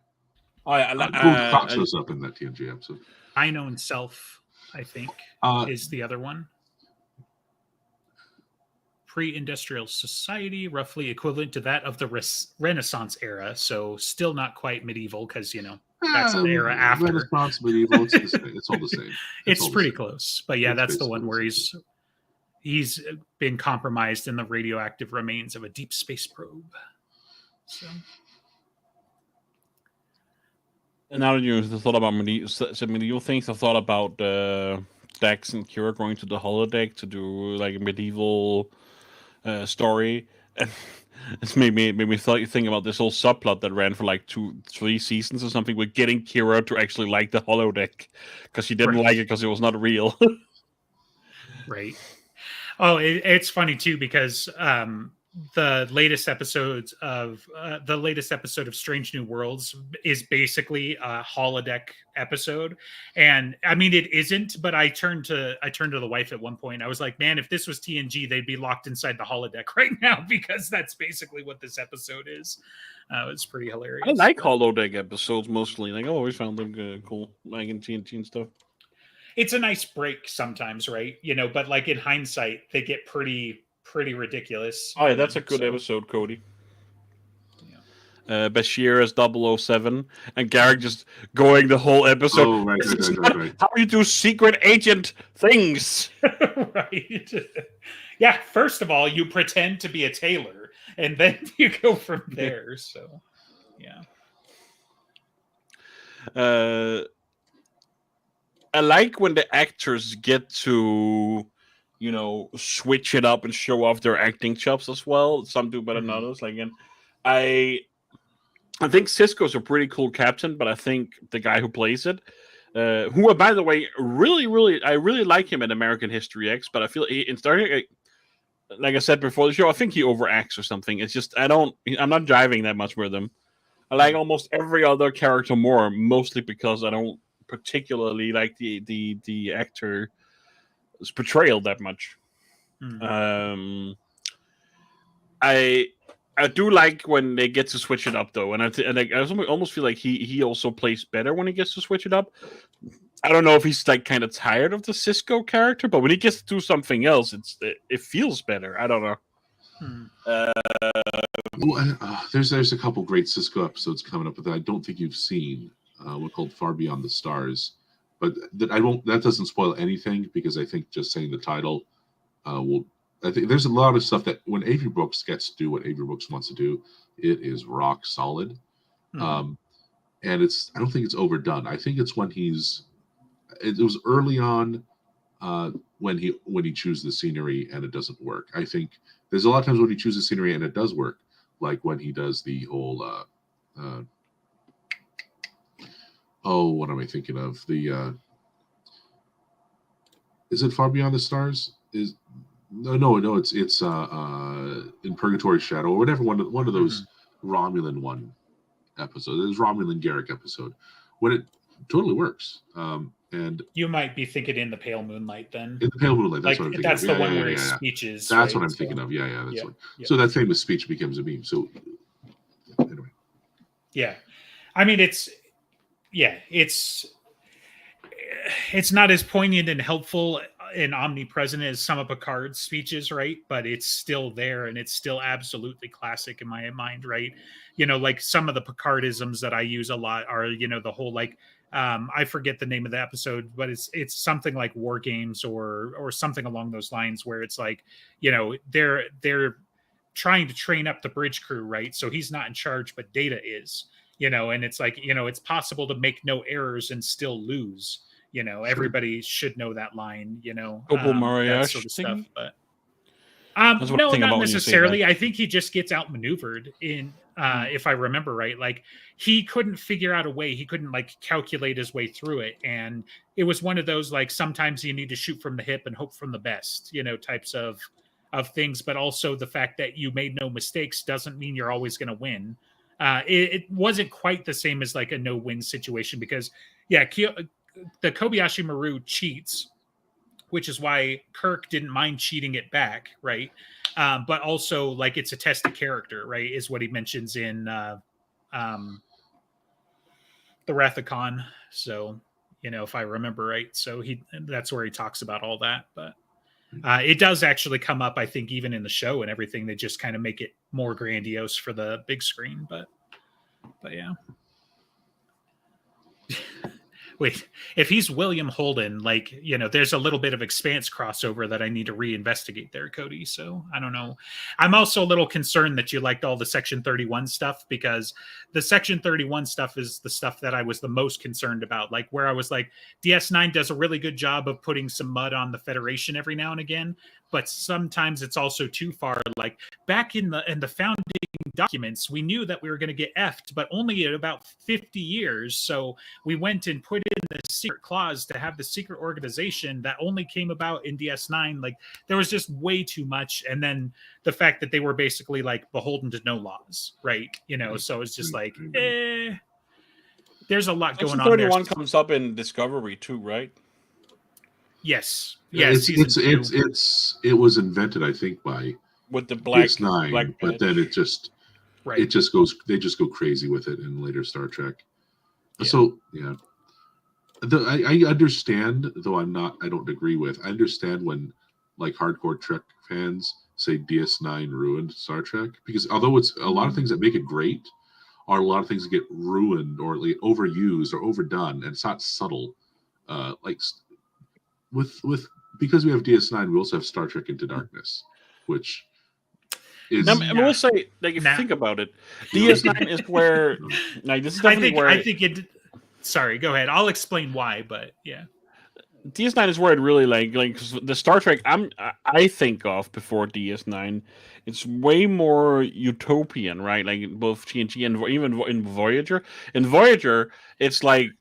Coulter shows up in that TNG episode. Unknown Self, I think, is the other one. Pre-industrial society, roughly equivalent to that of the Renaissance era. So still not quite medieval because, that's the era after. Renaissance, medieval, it's all the same. It's pretty close. But yeah, that's the one where he's been compromised in the radioactive remains of a deep space probe. So, and now that you thought about medieval things, I thought about Dax and Kira going to the holodeck to do like a medieval story, and it's made me think about this whole subplot that ran for like 2-3 seasons or something with getting Kira to actually like the holodeck because she didn't like it because it was not real. Right. Oh, it's funny too because the latest episode of Strange New Worlds is basically a holodeck episode, and I mean it isn't. But I turned to the wife at one point. I was like, "Man, if this was TNG, they'd be locked inside the holodeck right now because that's basically what this episode is." It's pretty hilarious. I like holodeck episodes mostly. Like I always found them cool, like in TNT and stuff. It's a nice break sometimes, right? But like in hindsight, they get pretty ridiculous. Oh yeah, that's a good episode, Cody. Yeah. Bashir as 007 and Garrick just going the whole episode. Oh, right. How you do secret agent things. Right. Yeah, first of all, you pretend to be a tailor and then you go from there. So yeah. I like when the actors get to switch it up and show off their acting chops as well. Some do better than others. Like, and I think Sisko's a pretty cool captain, but I think the guy who plays it, who, by the way, I really like him in American History X, but I feel in starting, like I said before the show, I think he overacts or something. It's just I'm not jiving that much with him. I like almost every other character more, mostly because I don't particularly like the actor's portrayal that much. I do like when they get to switch it up though, and I almost feel like he also plays better when he gets to switch it up. I don't know if he's like kind of tired of the Sisko character, but when he gets to do something else, it feels better. I don't know. There's a couple great Sisko episodes coming up that I don't think you've seen. One called Far Beyond the Stars, but that doesn't spoil anything because I think just saying the title will. I think there's a lot of stuff that when Avery Brooks gets to do what Avery Brooks wants to do, it is rock solid. And I don't think it's overdone. I think it's when it was early on when he chooses the scenery and it doesn't work. I think there's a lot of times when he chooses scenery and it does work, like when he does the whole what am I thinking of? Is it Far Beyond the Stars? Is no, it's in Purgatory Shadow or whatever one of those Romulan one episodes. There's Romulan Garrick episode when it totally works. And you might be thinking in the Pale Moonlight then. In the Pale Moonlight, that's like, what I'm thinking that's of. the one where his speech is. That's right? what I'm So, thinking of. Yeah, that's yeah, one. yeah. So that famous speech becomes a meme. So anyway. Yeah. I mean, it's not as poignant and helpful and omnipresent as some of Picard's speeches, right? But it's still there, and it's still absolutely classic in my mind, right? You know, like some of the Picardisms that I use a lot are, you know, the whole like I forget the name of the episode, but it's something like War Games or something along those lines, where it's like, you know, they're trying to train up the bridge crew, right? So he's not in charge, but Data is, you know, and it's like, you know, it's possible to make no errors and still lose. You know, everybody should know that line, you know, that sort of stuff. But no, not necessarily. I think he just gets outmaneuvered in, if I remember right. Like he couldn't figure out a way. He couldn't like calculate his way through it. And it was one of those, like, sometimes you need to shoot from the hip and hope from the best, you know, types of things. But also the fact that you made no mistakes doesn't mean you're always going to win. It wasn't quite the same as like a no-win situation because, yeah, the Kobayashi Maru cheats, which is why Kirk didn't mind cheating it back, right? But also, like, it's a test of character, right? Is what he mentions in the Wrath of Khan. So, you know, if I remember right, so that's where he talks about all that. But it does actually come up, I think, even in the show and everything. They just kind of make it more grandiose for the big screen, but yeah. Wait, if he's William Holden, like, you know, there's a little bit of Expanse crossover that I need to reinvestigate there, Cody. So I don't know. I'm also a little concerned that you liked all the Section 31 stuff, because the Section 31 stuff is the stuff that I was the most concerned about. Like, where I was like, DS9 does a really good job of putting some mud on the Federation every now and again, but sometimes it's also too far. Like back in the founding documents, we knew that we were going to get effed, but only in about 50 years. So we went and put in the secret clause to have the secret organization that only came about in DS9. Like there was just way too much. And then the fact that they were basically like beholden to no laws, right? You know, so it's just like, there's a lot going on there. 31 comes up in Discovery too, right? Yes. It was invented, I think, by with the black but then it just they just go crazy with it in later Star Trek. Yeah. So yeah, I understand, though I don't agree with. I understand when like hardcore Trek fans say DS9 ruined Star Trek, because although it's a lot of things that make it great are a lot of things that get ruined or like overused or overdone, and it's not subtle. Like with because we have DS9, we also have Star Trek Into Darkness, which is. I will say, like, if you think about it, DS9 is where, like, this is definitely I think it. Sorry, go ahead. I'll explain why, but yeah. DS9 is where it really like the Star Trek I think of before DS9. It's way more utopian, right? Like both TNG and even in Voyager. In Voyager, it's like,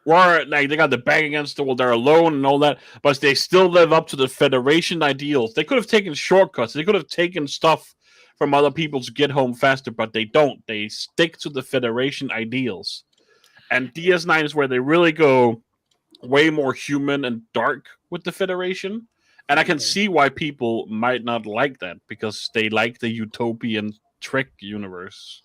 where like they got the back against the wall, they're alone and all that, but they still live up to the Federation ideals. They could have taken shortcuts. They could have taken stuff from other people to get home faster, but they don't. They stick to the Federation ideals. And DS9 is where they really go way more human and dark with the Federation. And I can see why people might not like that, because they like the utopian Trek universe.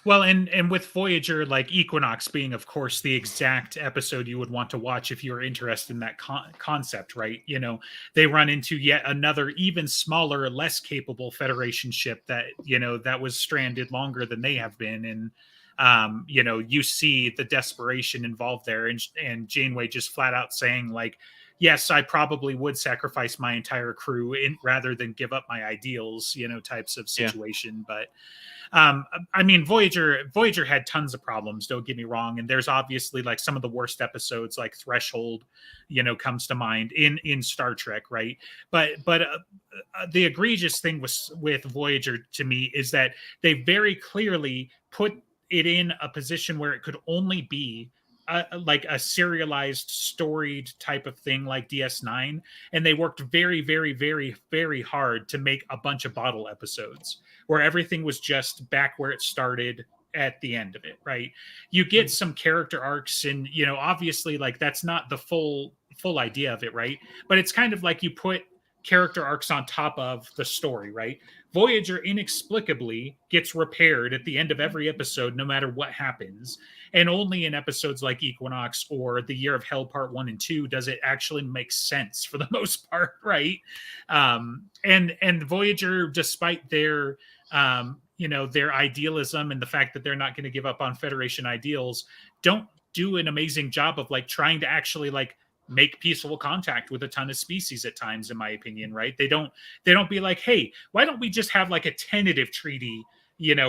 Well, and with Voyager, like Equinox being, of course, the exact episode you would want to watch if you were interested in that concept, right? You know, they run into yet another even smaller, less capable Federation ship that, you know, that was stranded longer than they have been. And, you know, you see the desperation involved there. And Janeway just flat out saying, like, yes, I probably would sacrifice my entire crew rather than give up my ideals, you know, types of situation. Yeah. But I mean, Voyager had tons of problems, don't get me wrong. And there's obviously like some of the worst episodes, like Threshold, you know, comes to mind in Star Trek, right? But the egregious thing with Voyager to me is that they very clearly put it in a position where it could only be like a serialized storied type of thing like DS9, and they worked very, very, very, very hard to make a bunch of bottle episodes where everything was just back where it started at the end of it, right? You get some character arcs, and obviously, like, that's not the full idea of it, right? But it's kind of like you put character arcs on top of the story, right? Voyager inexplicably gets repaired at the end of every episode, no matter what happens. And only in episodes like Equinox or The Year of Hell Part 1 and 2 does it actually make sense for the most part, right? And Voyager, despite their their idealism and the fact that they're not going to give up on Federation ideals, don't do an amazing job of like trying to actually like make peaceful contact with a ton of species at times, in my opinion, right? They don't be like, hey, why don't we just have like a tentative treaty,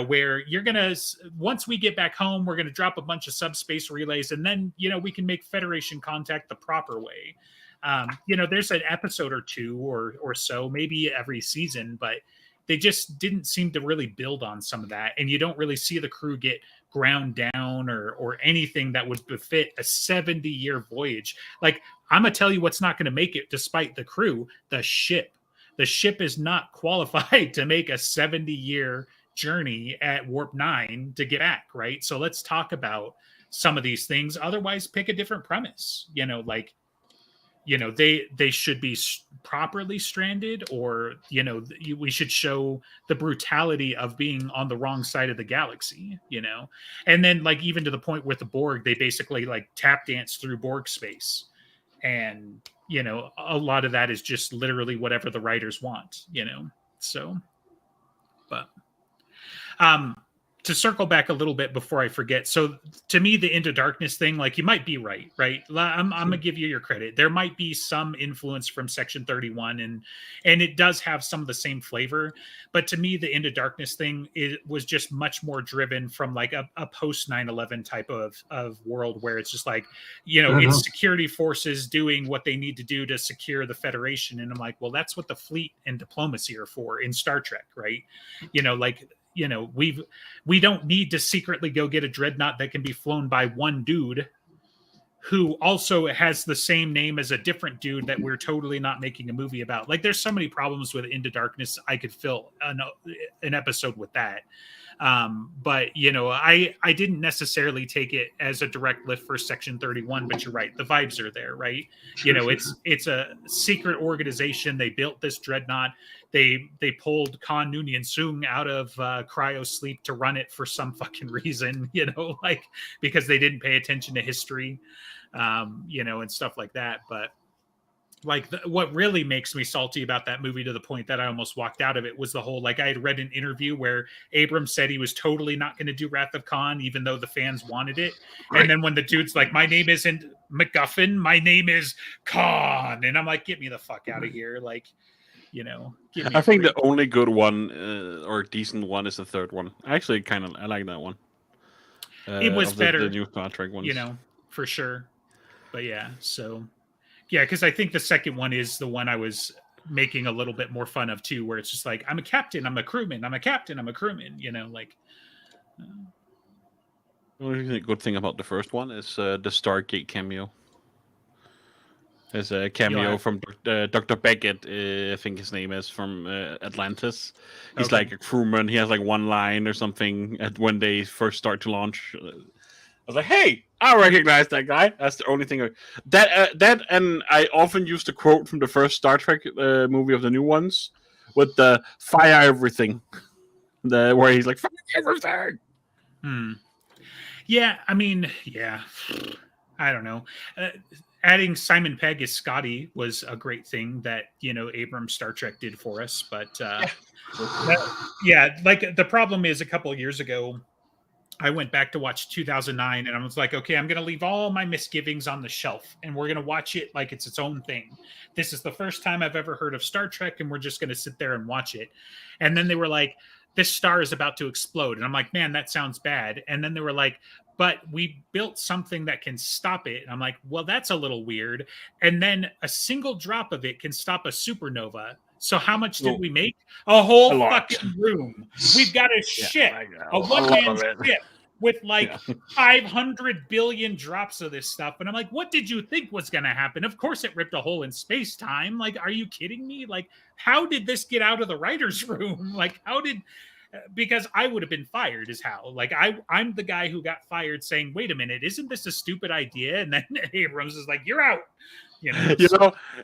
where you're gonna, once we get back home, we're gonna drop a bunch of subspace relays, and then we can make Federation contact the proper way. There's an episode or two or so, maybe every season, but they just didn't seem to really build on some of that, and you don't really see the crew get ground down or anything that would befit a 70-year voyage. Like, I'm gonna tell you what's not going to make it, despite the crew. The ship is not qualified to make a 70-year journey at warp 9 to get back, right? So let's talk about some of these things. Otherwise, pick a different premise. They should be properly stranded, or we should show the brutality of being on the wrong side of the galaxy, and then like even to the point with the Borg, they basically like tap dance through Borg space, and a lot of that is just literally whatever the writers want, so. But to circle back a little bit before I forget. So to me, the Into Darkness thing, like, you might be right? I'm going to give you your credit. There might be some influence from Section 31, and it does have some of the same flavor. But to me, the Into Darkness thing, it was just much more driven from like a post 9/11 type of world, where it's just like, it's security forces doing what they need to do to secure the Federation. And I'm like, well, that's what the fleet and diplomacy are for in Star Trek, right? We don't need to secretly go get a dreadnought that can be flown by one dude who also has the same name as a different dude that we're totally not making a movie about. Like, there's so many problems with Into Darkness. I could fill an episode with that. But I didn't necessarily take it as a direct lift for Section 31, but you're right. The vibes are there, right? It's a secret organization. They built this dreadnought. They pulled Khan Noonien Soong out of cryo sleep to run it for some fucking reason, like because they didn't pay attention to history, and stuff like that. But like what really makes me salty about that movie, to the point that I almost walked out of it, was the whole, like, I had read an interview where Abrams said he was totally not going to do Wrath of Khan, even though the fans wanted it. Right. And then when the dude's like, my name isn't MacGuffin, my name is Khan. And I'm like, get me the fuck out of here. Like, I think the only good one or decent one is the third one. Actually, I like that one. It was better, the new Star Trek ones, for sure. But yeah, so yeah, because I think the second one is the one I was making a little bit more fun of too, where it's just like, I'm a captain, I'm a crewman, I'm a captain, I'm a crewman. Like. The only good thing about the first one is the Stargate cameo. There's a cameo from Dr. Beckett, I think his name is, from Atlantis. He's like a crewman. He has like one line or something when they first start to launch. I was like, hey, I recognize that guy. That's the only thing. That and I often use the quote from the first Star Trek movie of the new ones with the fire everything. Where he's like, fire everything. Yeah, I mean, yeah. I don't know. Adding Simon Pegg as Scotty was a great thing that, Abrams Star Trek did for us. But like the problem is, a couple of years ago, I went back to watch 2009, and I was like, okay, I'm going to leave all my misgivings on the shelf, and we're going to watch it like it's its own thing. This is the first time I've ever heard of Star Trek, and we're just going to sit there and watch it. And then they were like, this star is about to explode. And I'm like, man, that sounds bad. And then they were like, but we built something that can stop it. And I'm like, well, that's a little weird. And then a single drop of it can stop a supernova. So how much did we make? A whole fucking room. We've got a ship, a one-man ship with like Yeah. 500 billion drops of this stuff. And I'm like, what did you think was going to happen? Of course it ripped a hole in space time. Like, are you kidding me? Like, how did this get out of the writer's room? Like, how did, because I would have been fired as how, like, I'm the guy who got fired saying, wait a minute, isn't this a stupid idea? And then Abrams is like, you're out. You know, You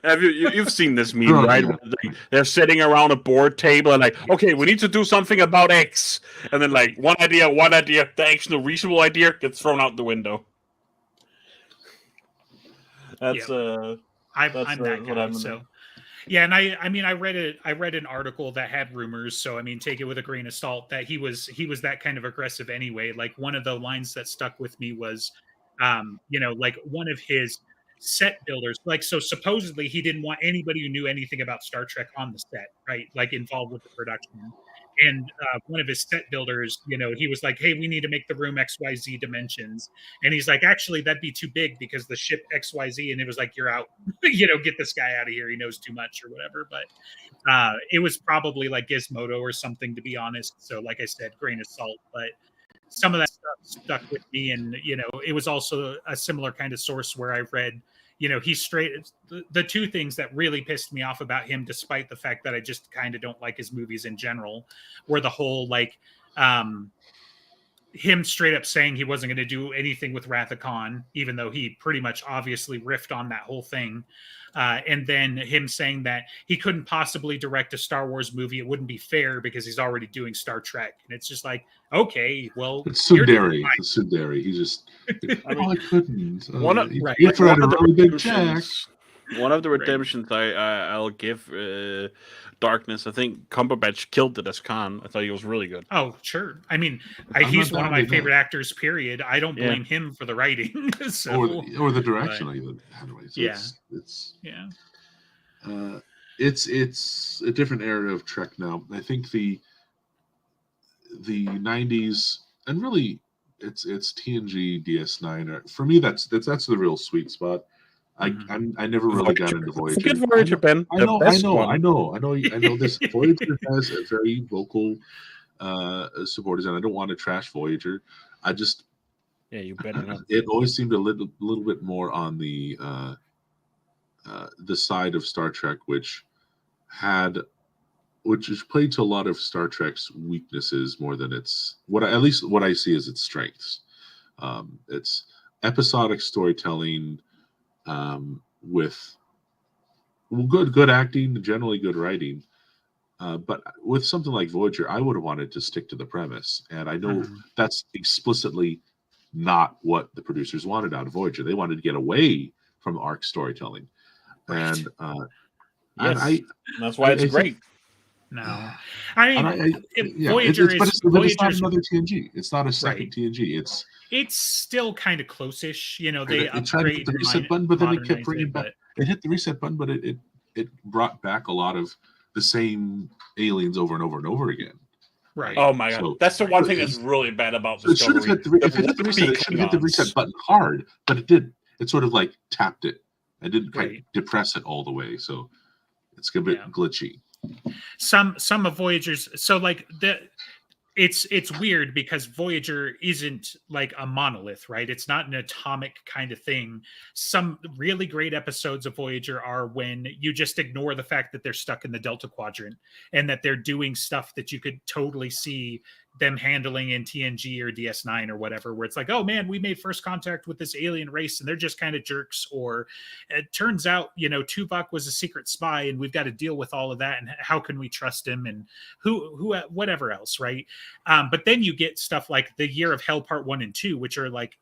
know, you've seen this meme, Oh, right? yeah. Where they're sitting around a board table and like, okay, we need to do something about X, and then like one idea, the actual reasonable idea gets thrown out the window. That's I'm that what guy. I'm So yeah, and I mean I read an article that had rumors, so I mean take it with a grain of salt that he was that kind of aggressive anyway. Like one of the lines that stuck with me was you know, like one of his set builders, like, so supposedly he didn't want anybody who knew anything about Star Trek on the set, right? Like involved with the production. And one of his set builders, you know, he was like, hey, we need to make the room XYZ dimensions. And he's like, actually, that'd be too big because the ship XYZ. And it was like, you're out, you know, get this guy out of here. He knows too much or whatever. But it was probably like Gizmodo or something, to be honest. So, like I said, grain of salt. But some of that stuff stuck with me. And, you know, it was also a similar kind of source where I read, you know, he's straight. The two things that really pissed me off about him, despite the fact that I just kind of don't like his movies in general, were the whole like him straight up saying he wasn't going to do anything with Wrath of Khan, even though he pretty much obviously riffed on that whole thing. And then him saying that he couldn't possibly direct a Star Wars movie. It wouldn't be fair because he's already doing Star Trek. And it's just like, okay, well, It's Sundari. It's Sundari. He just, I couldn't. One of- he right. he threw out a One of the really big check. redemptions- One of the Right. redemptions I'll give Darkness. I think Cumberbatch killed it as Khan. I thought he was really good. Oh, sure. I mean, I'm he's not one of down my with that. favorite actors, period. I don't Yeah. blame him for the writing. So, or the direction even. Anyway, so Yeah. it's yeah. it's a different era of Trek now. I think the 90s and really it's TNG DS9 for me that's the real sweet spot. I never really got into Voyager. Forget Voyager, Ben. I The know best one. this Voyager has a very vocal supporters, and I don't want to trash Voyager. I just Yeah, you better not. it always seemed a little bit more on the side of Star Trek, which is played to a lot of Star Trek's weaknesses more than its what I see as its strengths. It's episodic storytelling with good acting, generally good writing. But with something like Voyager, I would have wanted to stick to the premise, and I know that's explicitly not what the producers wanted out of Voyager. They wanted to get away from arc storytelling, Right. and Yes. That's why it's I great. No. I mean, Voyager Voyager but is it's not Voyager's, another TNG. It's not a second Right. TNG. It's still kind of close-ish. You know, they it tried to hit upgrade the reset button, but then it kept modernize bringing it, back. but It hit the reset button, but it brought back a lot of the same aliens over and over and over again. right. Oh my god, So- that's the one so thing it's- that's really bad about So it should have Discovery. hit the, if it hit the reset, it should have hit the reset button hard, but it didn't. It sort of like tapped it. I didn't quite Right. depress it all the way, so it's a bit Yeah. glitchy. Some of Voyager's, so like it's weird because Voyager isn't like a monolith, right? It's not an atomic kind of thing. Some really great episodes of Voyager are when you just ignore the fact that they're stuck in the Delta Quadrant and that they're doing stuff that you could totally see them handling in TNG or DS9 or whatever, where it's like, oh man, we made first contact with this alien race and they're just kind of jerks. Or it turns out, you know, Tuvok was a secret spy and we've got to deal with all of that. And how can we trust him and who whatever else, right? But then you get stuff like The Year of Hell Part 1 and 2, which are like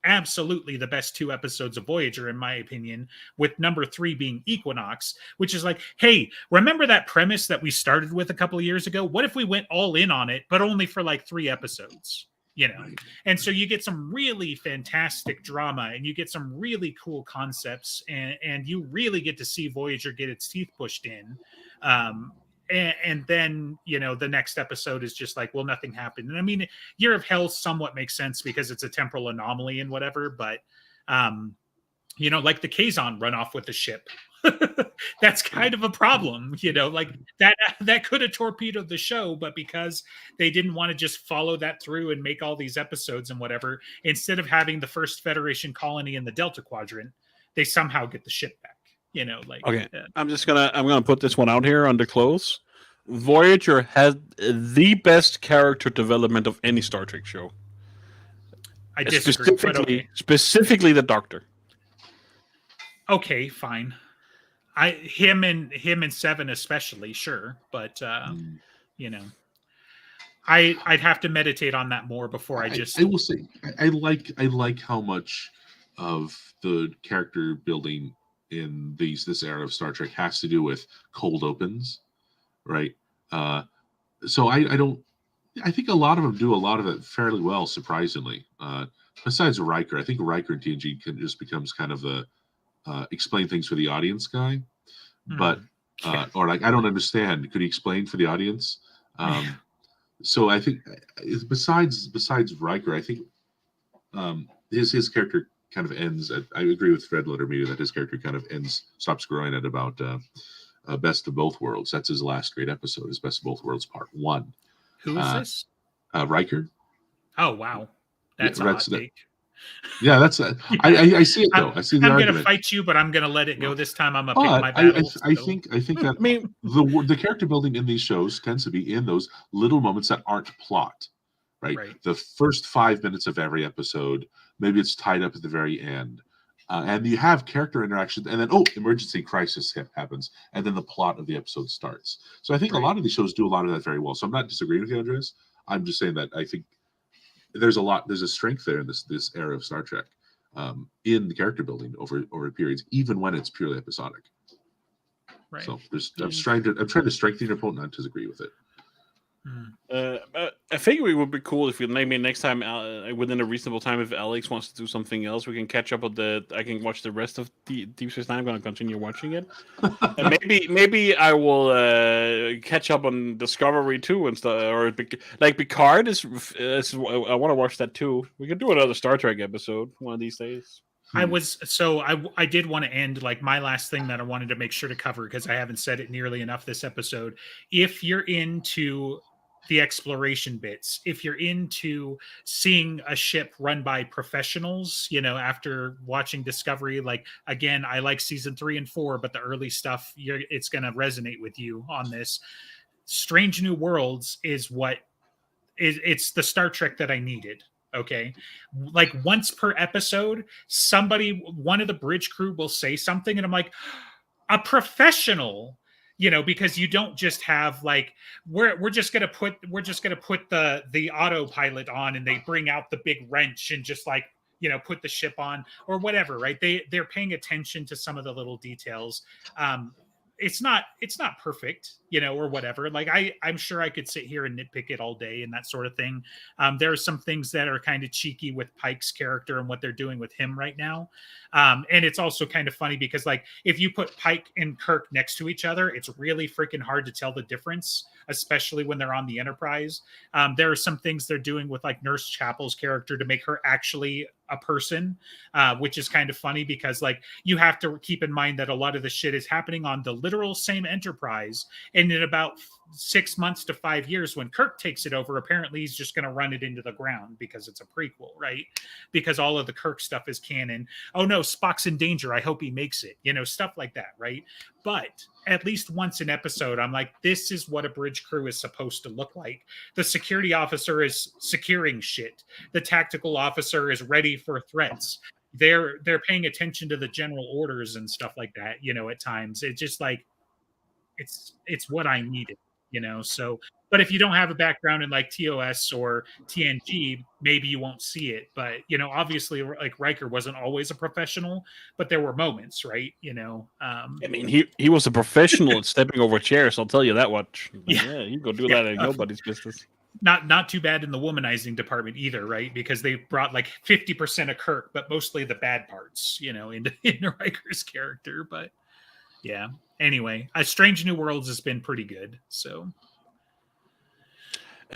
absolutely the best two episodes of Voyager, in my opinion, with number 3 being Equinox, which is like, hey, remember that premise that we started with a couple of years ago? What if we went all in on it, but only for like 3 episodes? You know, and so you get some really fantastic drama and you get some really cool concepts, and you really get to see Voyager get its teeth pushed in. And then, you know, the next episode is just like, well, nothing happened. And I mean, Year of Hell somewhat makes sense because it's a temporal anomaly and whatever, but you know, like the Kazon run off with the ship. that's kind of a problem, like that could have torpedoed the show, but because they didn't want to just follow that through and make all these episodes and whatever, instead of having the first Federation colony in the Delta Quadrant, they somehow get the ship back. Okay, I'm gonna put this one out here under close. Voyager has the best character development of any Star Trek show. I disagree, but okay. Specifically the Doctor. Okay, fine. Him and Seven especially, sure, but I'd have to meditate on that more before I will say I like how much of the character building in this era of Star Trek has to do with cold opens, right? So I think a lot of them do a lot of it fairly well, surprisingly. Besides Riker, I think Riker and TNG just becomes kind of the explain things for the audience guy, but or like I don't understand. Could he explain for the audience? So I think besides Riker, I think his character kind of ends. I agree with Fred Lettermedia that his character kind of stops growing at about Best of Both Worlds. That's his last great episode. Is Best of Both Worlds Part 1. Who is this? Riker. Oh wow, that's a hot take. Yeah, that's. I see it though. I see the argument. I'm going to fight you, but I'm going to let it go this time. I'm going to pick my battles. I think that the character building in these shows tends to be in those little moments that aren't plot, right? The first 5 minutes of every episode, maybe it's tied up at the very end, and you have character interaction, and then emergency crisis happens, and then the plot of the episode starts. So I think a lot of these shows do a lot of that very well. So I'm not disagreeing with you, Andres. I'm just saying that I think there's a strength there in this era of Star Trek in the character building over periods, even when it's purely episodic. Right. So I'm trying to strengthen your point, not disagree with it. I think it would be cool if we maybe next time within a reasonable time, if Alex wants to do something else, we can catch up on I can watch the rest of Deep Space Nine. I'm going to continue watching it. And maybe I will catch up on Discovery too and stuff, or like Picard is I want to watch that too. We could do another Star Trek episode one of these days. I did want to end like my last thing that I wanted to make sure to cover, because I haven't said it nearly enough this episode. If you're into the exploration bits, if you're into seeing a ship run by professionals, after watching Discovery, like again, I like season 3 and 4, but the early stuff, it's going to resonate with you on this. Strange New Worlds is it's the Star Trek that I needed. Okay. Like once per episode, one of the bridge crew will say something and I'm like, a professional, because you don't just have like, we're just going to put the autopilot on and they bring out the big wrench and just like, put the ship on or whatever, right? They're paying attention to some of the little details. It's not perfect, or whatever. Like I'm sure I could sit here and nitpick it all day and that sort of thing. There are some things that are kind of cheeky with Pike's character and what they're doing with him right now. And it's also kind of funny because like if you put Pike and Kirk next to each other, it's really freaking hard to tell the difference, especially when they're on the Enterprise. There are some things they're doing with like Nurse Chapel's character to make her actually a person, which is kind of funny because like you have to keep in mind that a lot of the shit is happening on the literal same Enterprise, and in about 6 months to 5 years when Kirk takes it over, apparently he's just going to run it into the ground because it's a prequel, right? Because all of the Kirk stuff is canon. Oh no, Spock's in danger, I hope he makes it, stuff like that, right? But at least once an episode, I'm like, this is what a bridge crew is supposed to look like. The security officer is securing shit. The tactical officer is ready for threats. They're paying attention to the general orders and stuff like that, at times. It's just like, it's what I needed, so, but if you don't have a background in like TOS or TNG, maybe you won't see it. But, obviously like Riker wasn't always a professional, but there were moments, right? I mean, he was a professional at stepping over chairs. I'll tell you that much. Yeah, you go do that in nobody's business. Not too bad in the womanizing department either, right? Because they brought like 50% of Kirk, but mostly the bad parts, into Riker's character. But yeah. Anyway, Strange New Worlds has been pretty good. So,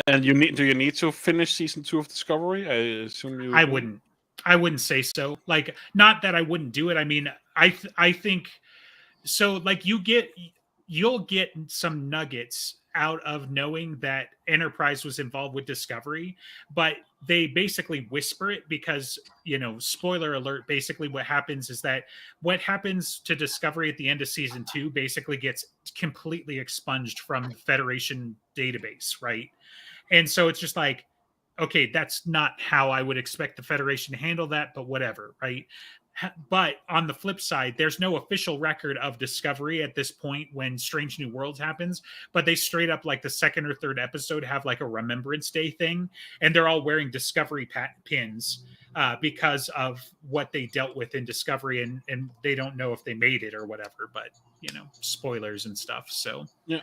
and do you need to finish season 2 of Discovery? I assume you. I wouldn't say so. Like, not that I wouldn't do it. I mean, I think so like you'll get some nuggets out of knowing that Enterprise was involved with Discovery, but they basically whisper it because, spoiler alert, basically what happens is that what happens to Discovery at the end of season 2 basically gets completely expunged from Federation database, right? And so it's just like, okay, that's not how I would expect the Federation to handle that, but whatever, right? But on the flip side, there's no official record of Discovery at this point when Strange New Worlds happens, but they straight up, like the second or third episode, have like a Remembrance Day thing, and they're all wearing Discovery pins because of what they dealt with in Discovery, and they don't know if they made it or whatever, but spoilers and stuff. So yeah.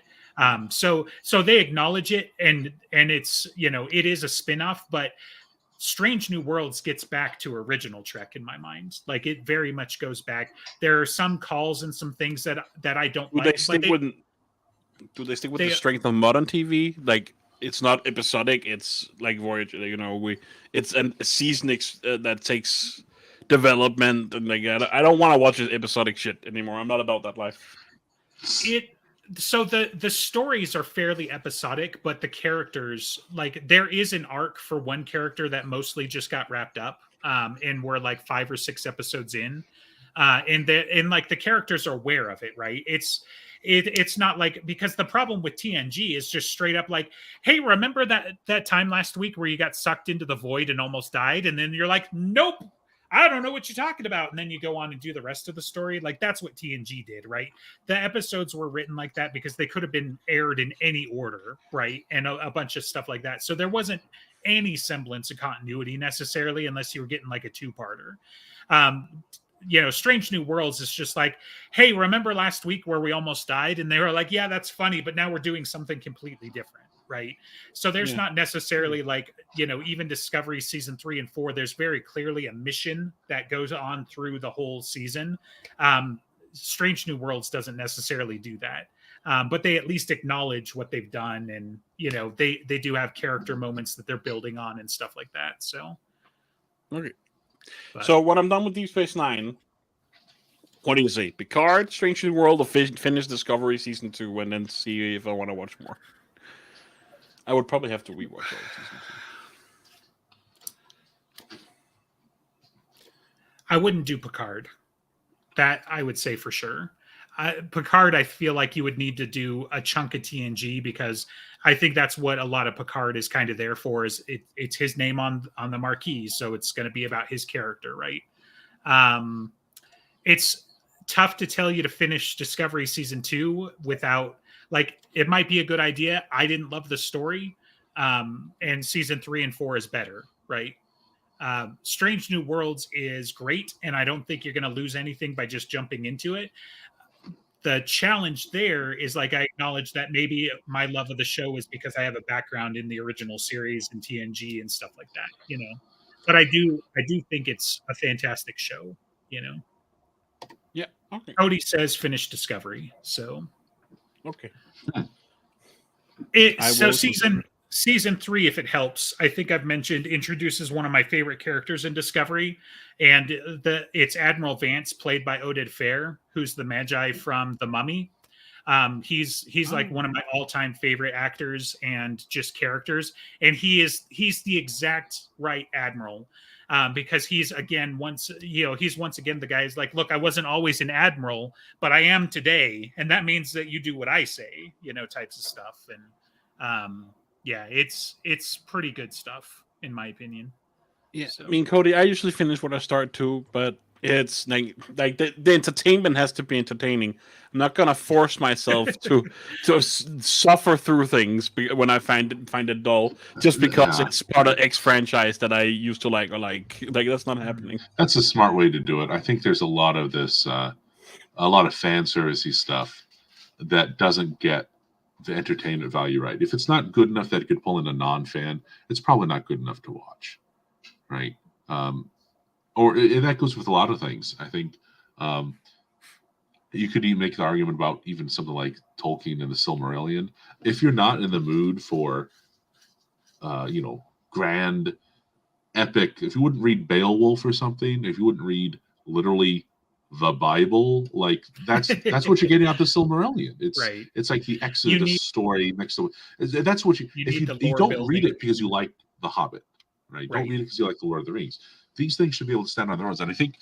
So they acknowledge it, and it's it is a spin-off, but Strange New Worlds gets back to original Trek in my mind. Like, it very much goes back. There are some calls and some things that I don't do like. They stick with, do they stick with the strength of modern TV? Like, it's not episodic. It's like Voyager. It's a season that takes development, and like I don't want to watch this episodic shit anymore. I'm not about that life. So the stories are fairly episodic, but the characters, like, there is an arc for one character that mostly just got wrapped up, and we're like 5 or 6 episodes in, and like the characters are aware of it, right? It's not like, because the problem with TNG is just straight up like, hey, remember that time last week where you got sucked into the void and almost died, and then you're like, nope, I don't know what you're talking about. And then you go on and do the rest of the story. Like, that's what TNG did, right? The episodes were written like that because they could have been aired in any order, right? And a bunch of stuff like that. So there wasn't any semblance of continuity necessarily, unless you were getting like a 2-parter. Strange New Worlds is just like, hey, remember last week where we almost died? And they were like, yeah, that's funny, but now we're doing something completely different. Right. So there's not necessarily like, even Discovery season 3 and 4, there's very clearly a mission that goes on through the whole season. Strange New Worlds doesn't necessarily do that. But they at least acknowledge what they've done. And, they do have character moments that they're building on and stuff like that. So. Okay. So when I'm done with Deep Space Nine, what do you say? Picard, Strange New World, or finish Discovery season 2 and then see if I want to watch more? I would probably have to rewatch all of season 2. I wouldn't do Picard. That I would say for sure. Picard, I feel like you would need to do a chunk of TNG, because I think that's what a lot of Picard is kind of there for. Is it's his name on the marquee, so it's going to be about his character, right? It's tough to tell you to finish Discovery season 2 without, like, it might be a good idea. I didn't love the story, and season 3 and 4 is better, right? Strange New Worlds is great, and I don't think you're going to lose anything by just jumping into it. The challenge there is, like, I acknowledge that maybe my love of the show is because I have a background in the original series and TNG and stuff like that, But I do think it's a fantastic show, Yeah. Okay. Cody says finish Discovery, so. Okay. Season 3, if it helps, I think I've mentioned, introduces one of my favorite characters in Discovery, and it's Admiral Vance, played by Oded Fehr, who's the Magi from The Mummy. He's like one of my all-time favorite actors and just characters, and he's the exact right admiral. Because he's once again the guy is like, look, I wasn't always an admiral, but I am today, and that means that you do what I say, types of stuff. And it's pretty good stuff in my opinion. Yeah, so. I mean, Cody, I usually finish what I start too, but it's like the entertainment has to be entertaining. I'm not gonna force myself to suffer through things when I find it dull just because it's part of X franchise that I used to like, or like that's not happening. That's a smart way to do it. I think there's a lot of this, a lot of fan servicey stuff that doesn't get the entertainment value right. If it's not good enough that it could pull in a non-fan, it's probably not good enough to watch, right? That goes with a lot of things. I think you could even make the argument about even something like Tolkien and the Silmarillion. If you're not in the mood for, grand, epic, if you wouldn't read Beowulf or something, if you wouldn't read literally the Bible. Like that's what you're getting out the Silmarillion. Right. It's like the You Exodus need- story next to that's what You if need the you lore don't building. read it because you like The Hobbit, right? Right. Don't read it because you like The Lord of the Rings. These things should be able to stand on their own. And I think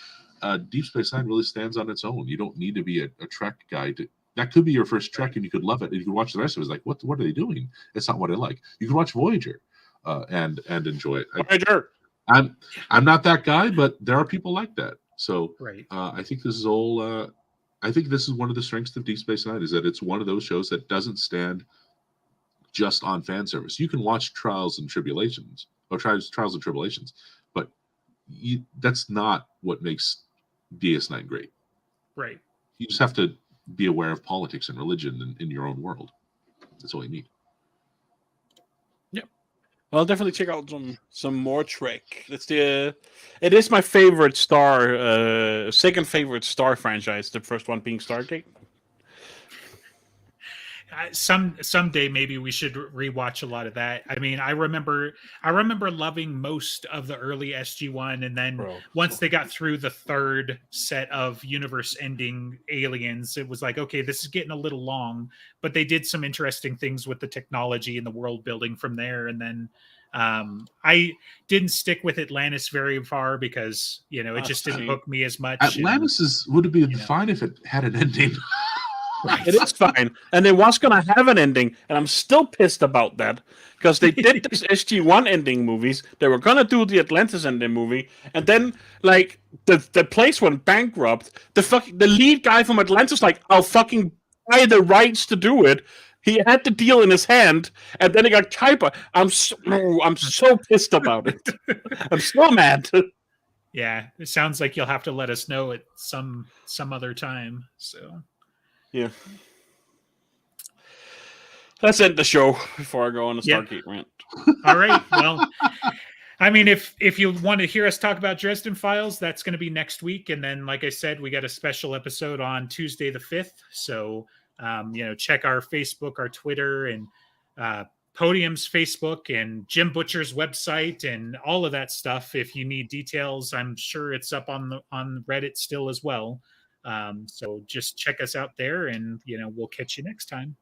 Deep Space Nine really stands on its own. You don't need to be a Trek guy to. That could be your first Trek, and you could love it, and you could watch the rest of it. It's like, what are they doing? It's not what I like. You can watch Voyager, and enjoy it. Voyager. I'm not that guy, but there are people like that. So Right. I think this is all. I think this is one of the strengths of Deep Space Nine is that it's one of those shows that doesn't stand just on fan service. You can watch Trials and Tribulations, but that's not what makes DS9 great. Right. You just have to be aware of politics and religion in your own world. That's all you need. Well, definitely check out some more Trek. It is my favorite second favorite Star franchise. The first one being Stargate. Someday maybe we should rewatch a lot of that. I mean, I remember loving most of the early SG-1, and then once they got through the third set of universe-ending aliens, it was like, okay, this is getting a little long. But they did some interesting things with the technology and the world building from there. And then I didn't stick with Atlantis very far because it just didn't hook me as much. Atlantis would have been fine if it had an ending. Right. It is fine, and it was gonna have an ending, and I'm still pissed about that because they did this SG-1 ending movies. They were gonna do the Atlantis ending movie, and then like the place went bankrupt. The lead guy from Atlantis like, I'll fucking buy the rights to do it. He had the deal in his hand, and then he got Kuiper. I'm so pissed about it. I'm so mad. Yeah, it sounds like you'll have to let us know at some other time. So. Yeah. Let's end the show before I go on a Stargate rant. All right. Well, I mean, if you want to hear us talk about Dresden Files, that's going to be next week. And then, like I said, we got a special episode on Tuesday the 5th. So, check our Facebook, our Twitter, and Podium's Facebook, and Jim Butcher's website, and all of that stuff. If you need details, I'm sure it's up on Reddit still as well. So just check us out there, and we'll catch you next time.